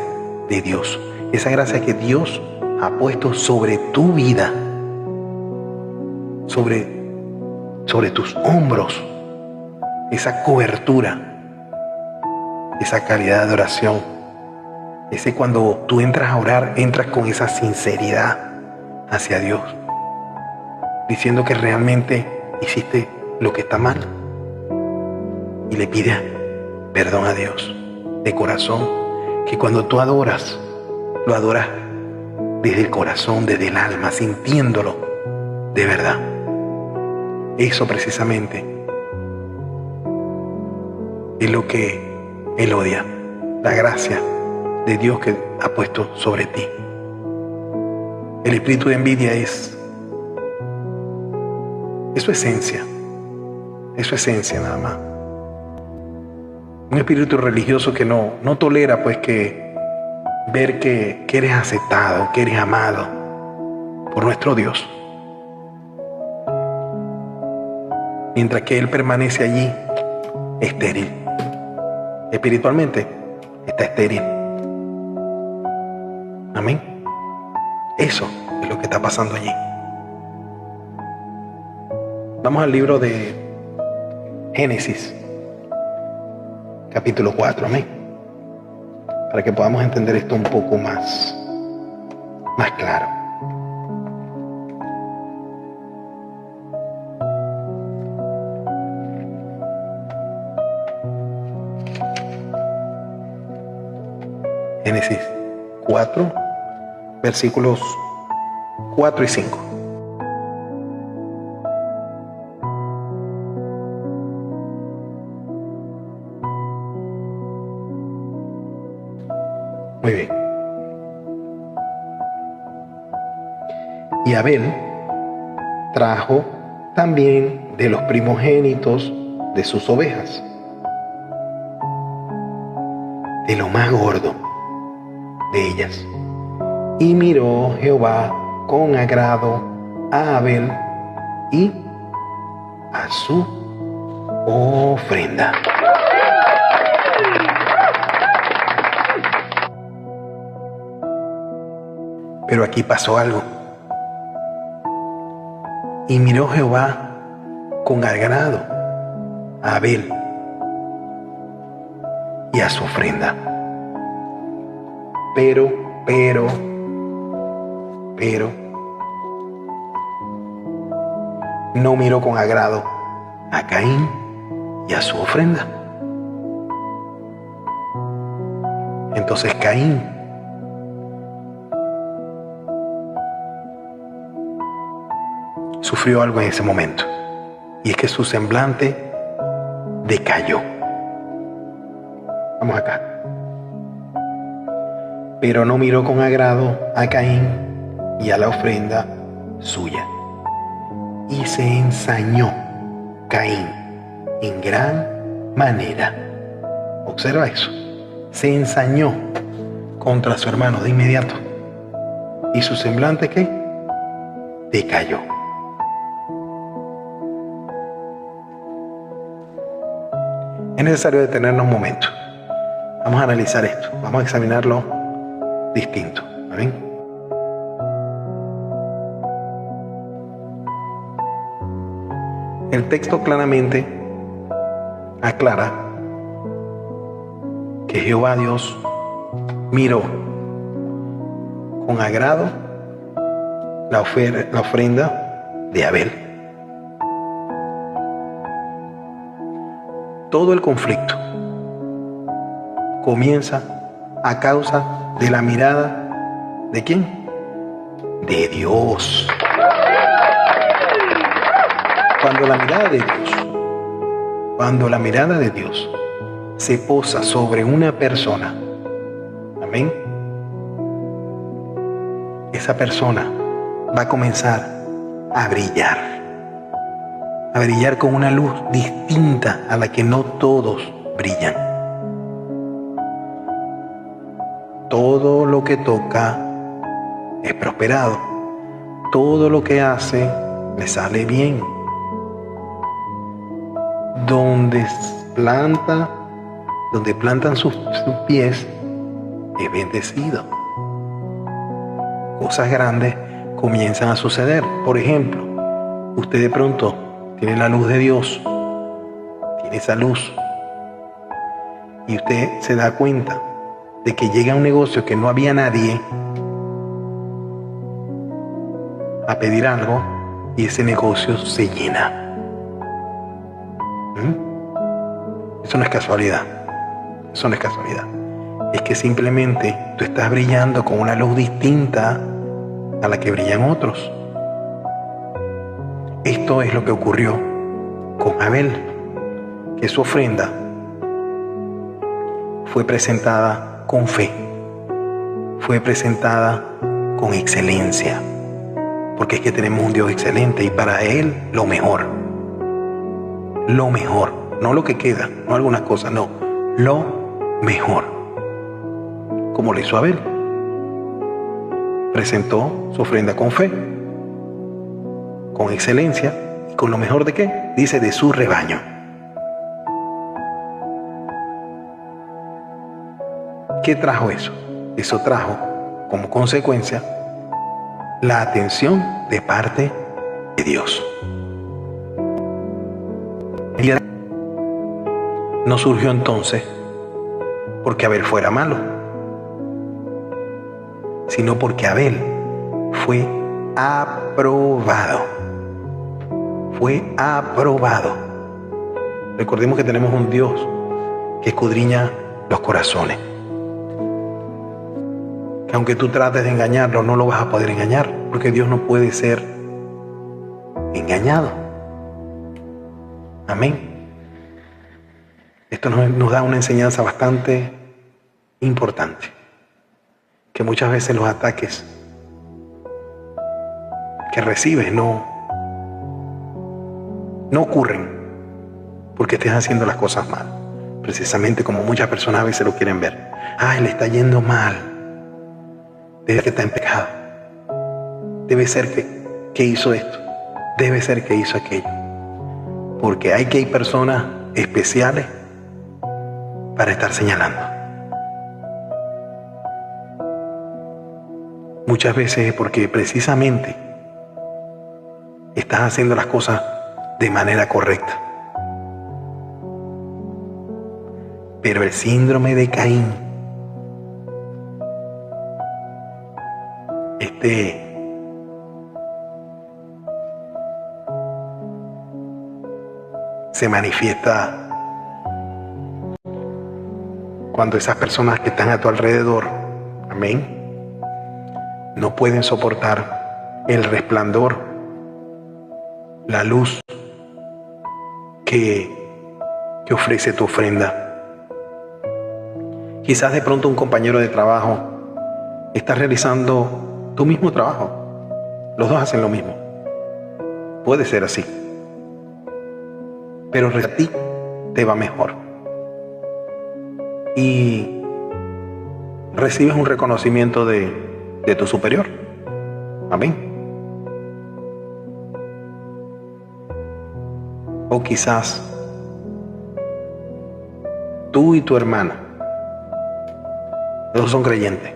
de Dios. Esa gracia que Dios ha puesto sobre tu vida, sobre tus hombros, esa cobertura, esa calidad de oración, Ese cuando tú entras a orar, entras con esa sinceridad hacia Dios, diciendo que realmente hiciste lo que está mal y le pides perdón a Dios de corazón, que cuando tú adoras, lo adoras desde el corazón, desde el alma, sintiéndolo de verdad. Eso precisamente es lo que Él odia, la gracia de Dios que ha puesto sobre ti. El espíritu de envidia es su esencia, nada más. Un espíritu religioso que no tolera pues que ver que eres aceptado, que eres amado por nuestro Dios. Mientras que Él permanece allí estéril. Espiritualmente está estéril. Amén. Eso es lo que está pasando allí. Vamos al libro de Génesis, capítulo 4, amén. Para que podamos entender esto un poco más claro. Génesis 4, versículos 4 y 5. Muy bien. Y Abel trajo también de los primogénitos de sus ovejas, de lo más gordo de ellas. Y miró Jehová con agrado a Abel y a su ofrenda. Pero aquí pasó algo. Y miró Jehová con agrado a Abel y a su ofrenda. Pero, no miró con agrado a Caín y a su ofrenda. Entonces Caín sufrió algo en ese momento, y es que su semblante decayó. Vamos acá. Pero no miró con agrado a Caín y a la ofrenda suya. Y se ensañó Caín en gran manera. Observa eso. Se ensañó contra su hermano de inmediato. ¿Y su semblante qué? Decayó. Es necesario detenernos un momento. Vamos a analizar esto. Vamos a examinarlo distinto. ¿Amén? El texto claramente aclara que Jehová Dios miró con agrado la ofrenda de Abel. Todo el conflicto comienza a causa de la mirada ¿de quién? De Dios. Cuando la mirada de Dios se posa sobre una persona, amén, esa persona va a comenzar a brillar con una luz distinta a la que no todos brillan. Todo lo que toca es prosperado. Todo lo que hace le sale bien. Donde plantan sus pies es bendecido. Cosas grandes comienzan a suceder. Por ejemplo, usted de pronto tiene la luz de Dios, tiene esa luz, y usted se da cuenta de que llega a un negocio que no había nadie a pedir algo y ese negocio se llena. Eso no es casualidad. Eso no es casualidad. Es que simplemente tú estás brillando con una luz distinta a la que brillan otros. Esto es lo que ocurrió con Abel, que su ofrenda fue presentada con fe, fue presentada con excelencia, porque es que tenemos un Dios excelente y para Él lo mejor, no lo que queda, no algunas cosas, no, lo mejor, como lo hizo Abel. Presentó su ofrenda con fe, con excelencia y con lo mejor de qué, dice, de su rebaño. ¿Qué trajo eso? Eso trajo como consecuencia la atención de parte de Dios. No surgió entonces porque Abel fuera malo, sino porque Abel fue aprobado. Fue aprobado. Recordemos que tenemos un Dios que escudriña los corazones. Que aunque tú trates de engañarlo, no lo vas a poder engañar, porque Dios no puede ser engañado. Amén. Esto nos da una enseñanza bastante importante. Que muchas veces los ataques que recibes no ocurren porque estés haciendo las cosas mal. Precisamente como muchas personas a veces lo quieren ver. Le está yendo mal. Debe ser que está en pecado. Debe ser que hizo esto. Debe ser que hizo aquello. Porque hay personas especiales para estar señalando. Muchas veces es porque precisamente estás haciendo las cosas de manera correcta. Pero el síndrome de Caín, se manifiesta cuando esas personas que están a tu alrededor, amén, no pueden soportar el resplandor, la luz que ofrece tu ofrenda. Quizás de pronto un compañero de trabajo está realizando tu mismo trabajo. Los dos hacen lo mismo. Puede ser así. Pero a ti te va mejor. Y recibes un reconocimiento de tu superior. Amén. O quizás tú y tu hermana, los dos son creyentes.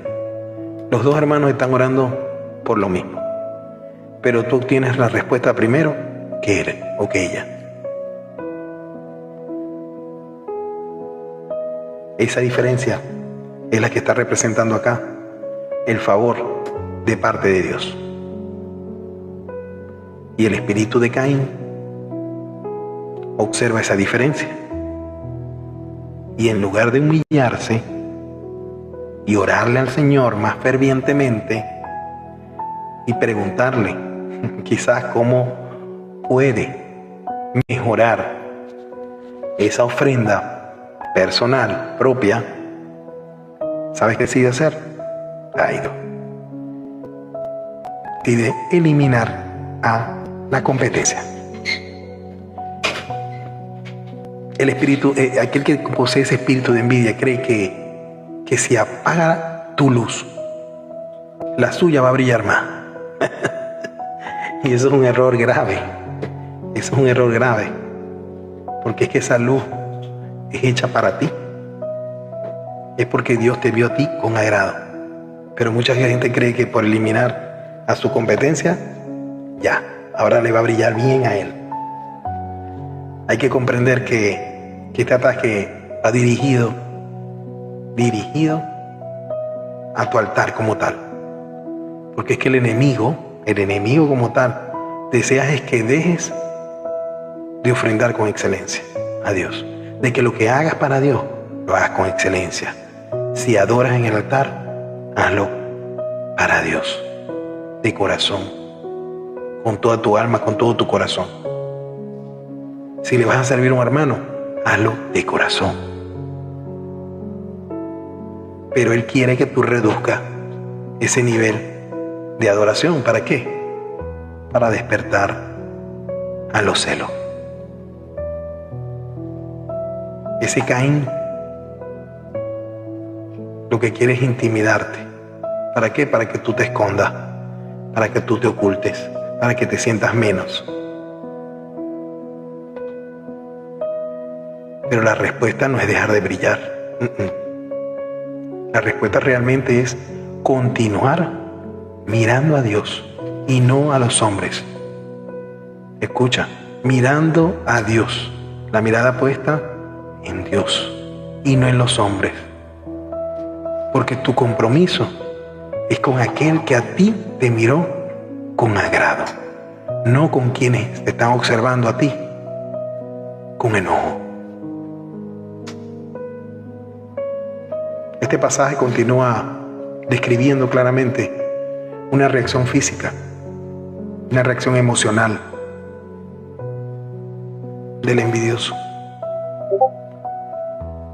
Los dos hermanos están orando por lo mismo. Pero tú obtienes la respuesta primero que él o que ella. Esa diferencia es la que está representando acá el favor de parte de Dios. Y el espíritu de Caín observa esa diferencia. Y en lugar de humillarse y orarle al Señor más fervientemente y preguntarle quizás cómo puede mejorar esa ofrenda personal, propia, ¿sabes qué decide hacer? Caído. Decide eliminar a la competencia. El espíritu, aquel que posee ese espíritu de envidia cree que si apaga tu luz, la suya va a brillar más. Y eso es un error grave. Eso es un error grave. Porque es que esa luz es hecha para ti. Es porque Dios te vio a ti con agrado. Pero mucha gente cree que por eliminar a su competencia, ya, ahora le va a brillar bien a él. Hay que comprender que este ataque va dirigido a tu altar como tal. Porque es que el enemigo como tal, deseas es que dejes de ofrendar con excelencia a Dios. De que lo que hagas para Dios, lo hagas con excelencia. Si adoras en el altar, hazlo para Dios, de corazón, con toda tu alma, con todo tu corazón. Si le vas a servir a un hermano, hazlo de corazón. Pero Él quiere que tú reduzcas ese nivel de adoración. ¿Para qué? Para despertar a los celos. Ese Caín lo que quiere es intimidarte. ¿Para qué? Para que tú te escondas, para que tú te ocultes, para que te sientas menos. Pero la respuesta no es dejar de brillar. La respuesta realmente es continuar mirando a Dios y no a los hombres. Escucha, mirando a Dios, la mirada puesta en Dios y no en los hombres. Porque tu compromiso es con aquel que a ti te miró con agrado, no con quienes te están observando a ti con enojo. Este pasaje continúa describiendo claramente una reacción física, una reacción emocional del envidioso.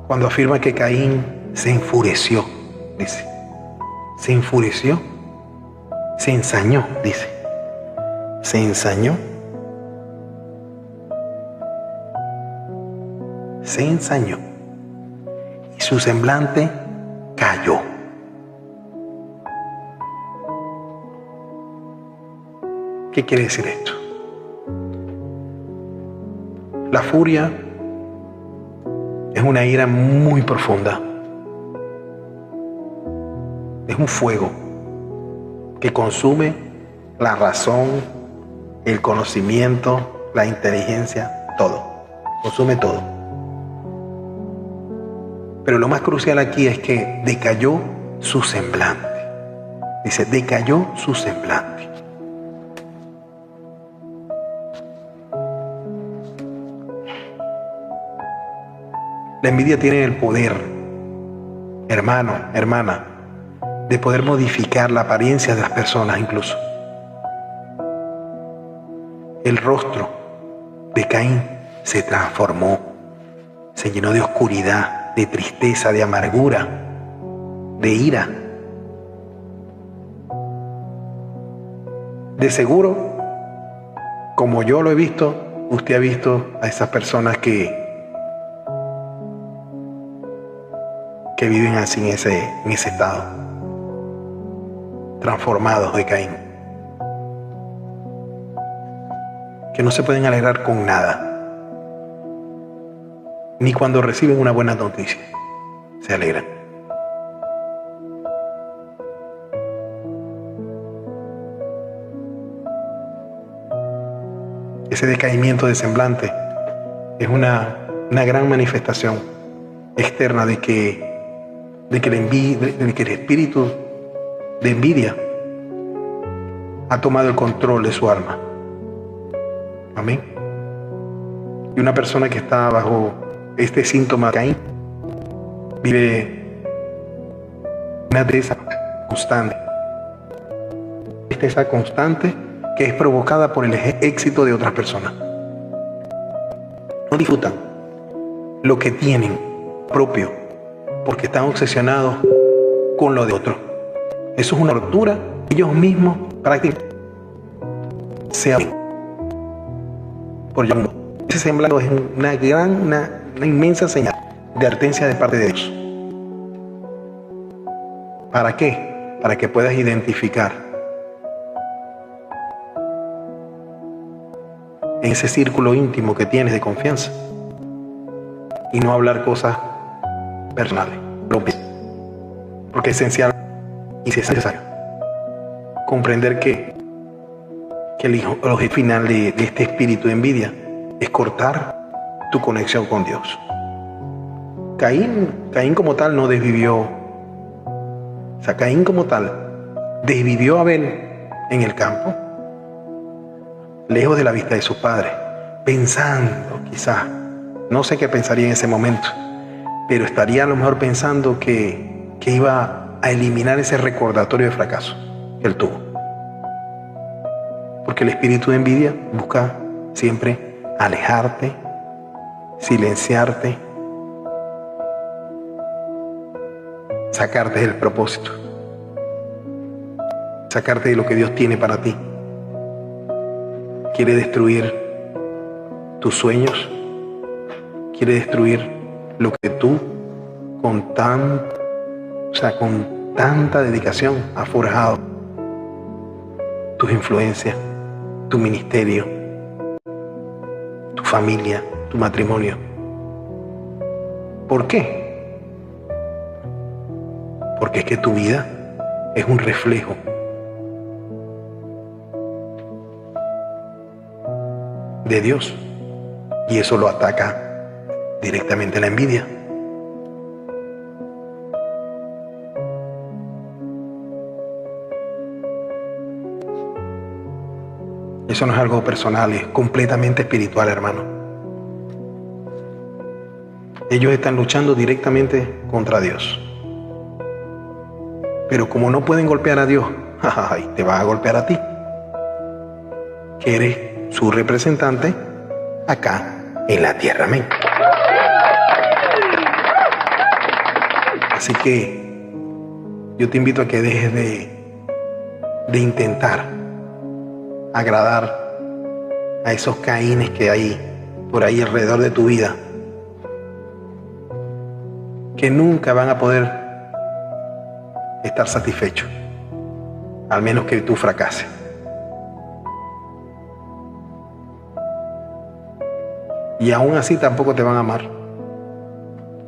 Cuando afirma que Caín se enfureció, dice. Se enfureció, se ensañó, dice. Se ensañó, se ensañó y su semblante cayó. ¿Qué quiere decir esto? La furia es una ira muy profunda. Es un fuego que consume la razón, el conocimiento, la inteligencia, todo. Consume todo. Pero lo más crucial aquí es que decayó su semblante. Dice, decayó su semblante. La envidia tiene el poder, hermano, hermana, de poder modificar la apariencia de las personas incluso. El rostro de Caín se transformó, se llenó de oscuridad, de tristeza, de amargura, de ira. De seguro, como yo lo he visto, usted ha visto a esas personas que viven así en ese estado, transformados de Caín, que no se pueden alegrar con nada, ni cuando reciben una buena noticia se alegran. Ese decaimiento de semblante es una gran manifestación externa de que el espíritu de envidia ha tomado el control de su alma. Amén. Y una persona que está bajo este síntoma de Caín vive una tristeza constante. Tristeza constante que es provocada por el éxito de otras personas. No disfrutan lo que tienen propio porque están obsesionados con lo de otro. Eso es una tortura. Ellos mismos prácticamente se abren por llamar. Ese semblante es una inmensa señal de advertencia de parte de Dios. ¿Para qué? Para que puedas identificar en ese círculo íntimo que tienes de confianza y no hablar cosas personales, porque es esencial y necesario comprender que el objetivo final de este espíritu de envidia es cortar tu conexión con Dios. Caín como tal no desvivió sea, Caín como tal, desvivió a Abel en el campo, lejos de la vista de su padre, pensando quizás, no sé qué pensaría en ese momento, pero estaría a lo mejor pensando que iba a eliminar ese recordatorio de fracaso que él tuvo. Porque el espíritu de envidia busca siempre alejarte, silenciarte, sacarte del propósito, sacarte de lo que Dios tiene para ti. Quiere destruir tus sueños, quiere destruir lo que tú con tanta dedicación has forjado, tus influencias, tu ministerio, tu familia, tu matrimonio. ¿Por qué? Porque es que tu vida es un reflejo de Dios, y eso lo ataca directamente la envidia. Eso no es algo personal, es completamente espiritual, hermano. Ellos están luchando directamente contra Dios. Pero como no pueden golpear a Dios, te van a golpear a ti, que eres su representante acá en la tierra. Amén. Así que yo te invito a que dejes de intentar agradar a esos Caínes que hay por ahí alrededor de tu vida, que nunca van a poder estar satisfechos, al menos que tú fracases. Y aún así tampoco te van a amar.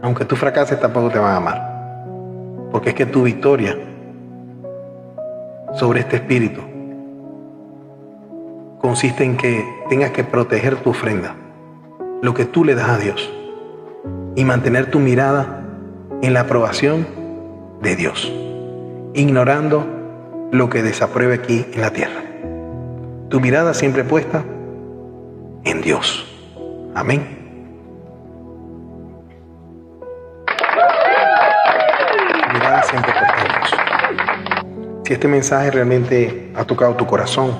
Aunque tú fracases, tampoco te van a amar. Porque es que tu victoria sobre este espíritu consiste en que tengas que proteger tu ofrenda, lo que tú le das a Dios, y mantener tu mirada en la aprobación de Dios, ignorando lo que desapruebe aquí en la tierra. Tu mirada siempre puesta en Dios. Amén. Tu mirada siempre puesta en Dios. Si este mensaje realmente ha tocado tu corazón,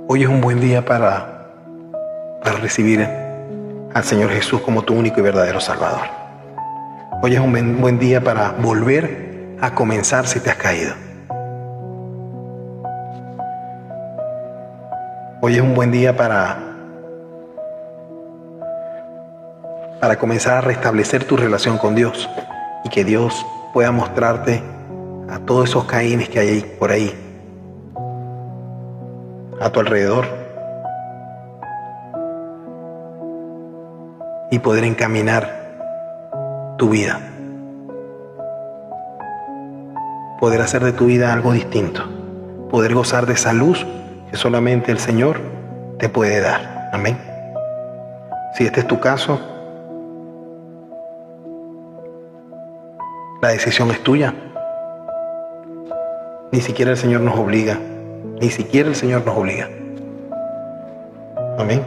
hoy es un buen día para recibir al Señor Jesús como tu único y verdadero Salvador. Hoy es un buen día para volver a comenzar si te has caído. Hoy es un buen día para comenzar a restablecer tu relación con Dios, y que Dios pueda mostrarte a todos esos Caínes que hay por ahí a tu alrededor, y poder encaminar tu vida, poder hacer de tu vida algo distinto, poder gozar de esa luz que solamente el Señor te puede dar. Amén. Si este es tu caso, la decisión es tuya. Ni siquiera el Señor nos obliga. Ni siquiera el Señor nos obliga. Amén.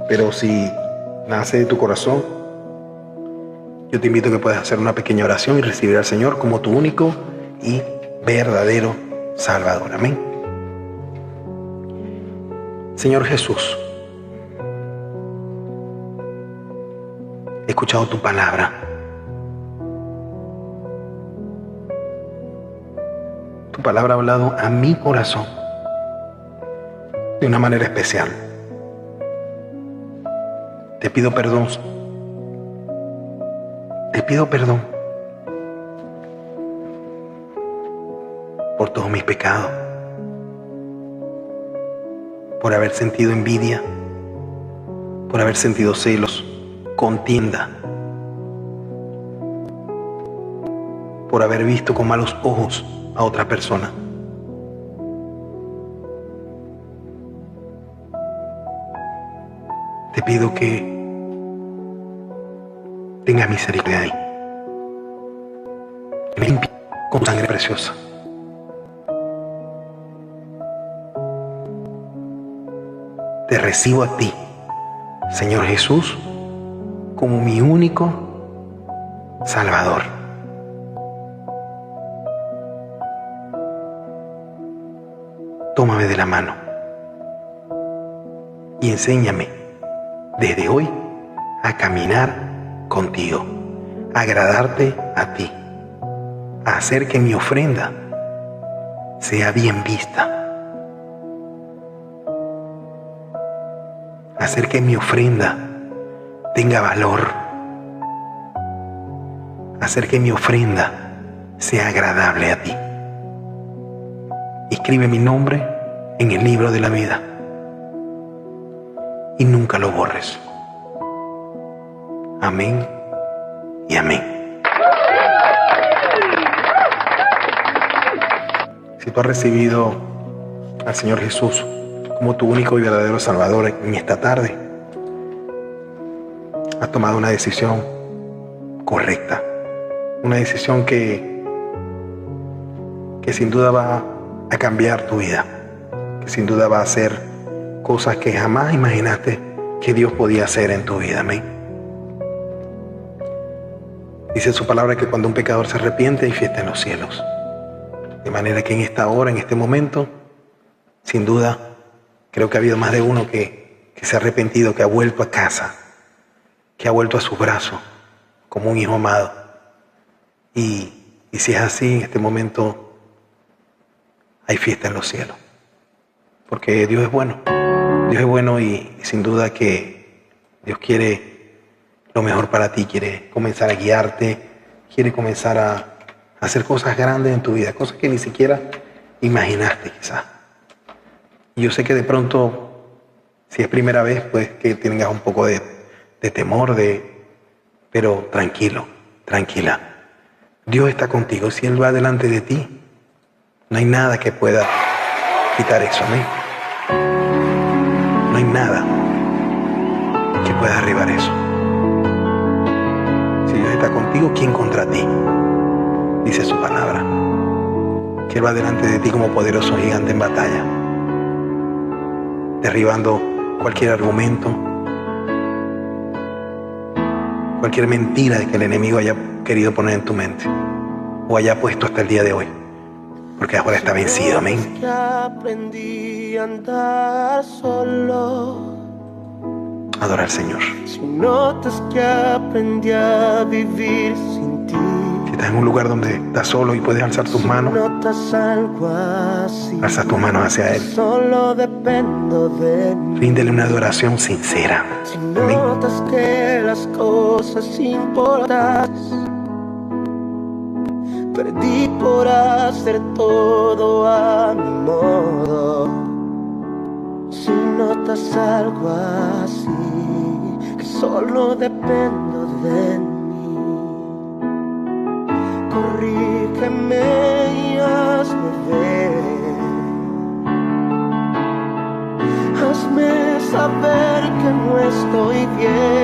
Pero si nace de tu corazón, yo te invito a que puedas hacer una pequeña oración y recibir al Señor como tu único y verdadero Salvador. Amén. Señor Jesús, he escuchado tu palabra. Tu palabra ha hablado a mi corazón de una manera especial. Te pido perdón. Te pido perdón por todos mis pecados, por haber sentido envidia, por haber sentido celos, contienda, por haber visto con malos ojos a otra persona. Te pido que tenga misericordia de mí. Me limpie con tu sangre preciosa. Te recibo a ti, Señor Jesús, como mi único Salvador. Tómame de la mano y enséñame desde hoy a caminar contigo, a agradarte a ti, a hacer que mi ofrenda sea bien vista, a hacer que mi ofrenda tenga valor, a hacer que mi ofrenda sea agradable a ti. Escribe mi nombre en el libro de la vida y nunca lo borres. Amén y amén. Si tú has recibido al Señor Jesús como tu único y verdadero Salvador en esta tarde, has tomado una decisión correcta, una decisión que sin duda va a cambiar tu vida, que sin duda va a hacer cosas que jamás imaginaste que Dios podía hacer en tu vida. Amén. Dice su palabra que cuando un pecador se arrepiente hay fiesta en los cielos. De manera que en esta hora, en este momento, sin duda, creo que ha habido más de uno que se ha arrepentido, que ha vuelto a casa, que ha vuelto a sus brazos como un hijo amado. Y si es así, en este momento hay fiesta en los cielos. Porque Dios es bueno. Dios es bueno y sin duda que Dios quiere lo mejor para ti. Quiere comenzar a guiarte. Quiere comenzar a hacer cosas grandes en tu vida. Cosas que ni siquiera imaginaste quizás. Y yo sé que de pronto, si es primera vez, pues que tengas un poco de temor, pero tranquilo, tranquila. Dios está contigo. Si Él va delante de ti, no hay nada que pueda quitar eso. Amén. No hay nada que pueda derribar eso. Si Dios está contigo, ¿quién contra ti? Dice su palabra. Que Él va delante de ti como poderoso gigante en batalla, derribando cualquier argumento, cualquier mentira de que el enemigo haya querido poner en tu mente o haya puesto hasta el día de hoy. Porque ahora está vencido. Amén. Que aprendí a andar solo. Adora al Señor. Si notas que aprendí a vivir sin ti. Si estás en un lugar donde estás solo y puedes alzar tus manos, Notas algo así. alza tus manos hacia Él. Solo dependo de mí. Ríndele una adoración sincera. Si Amén. notas que las cosas importan, perdí por hacer todo a mi modo. Si notas algo así, que solo dependo de mí, corrígeme y hazme ver. Hazme saber que no estoy bien.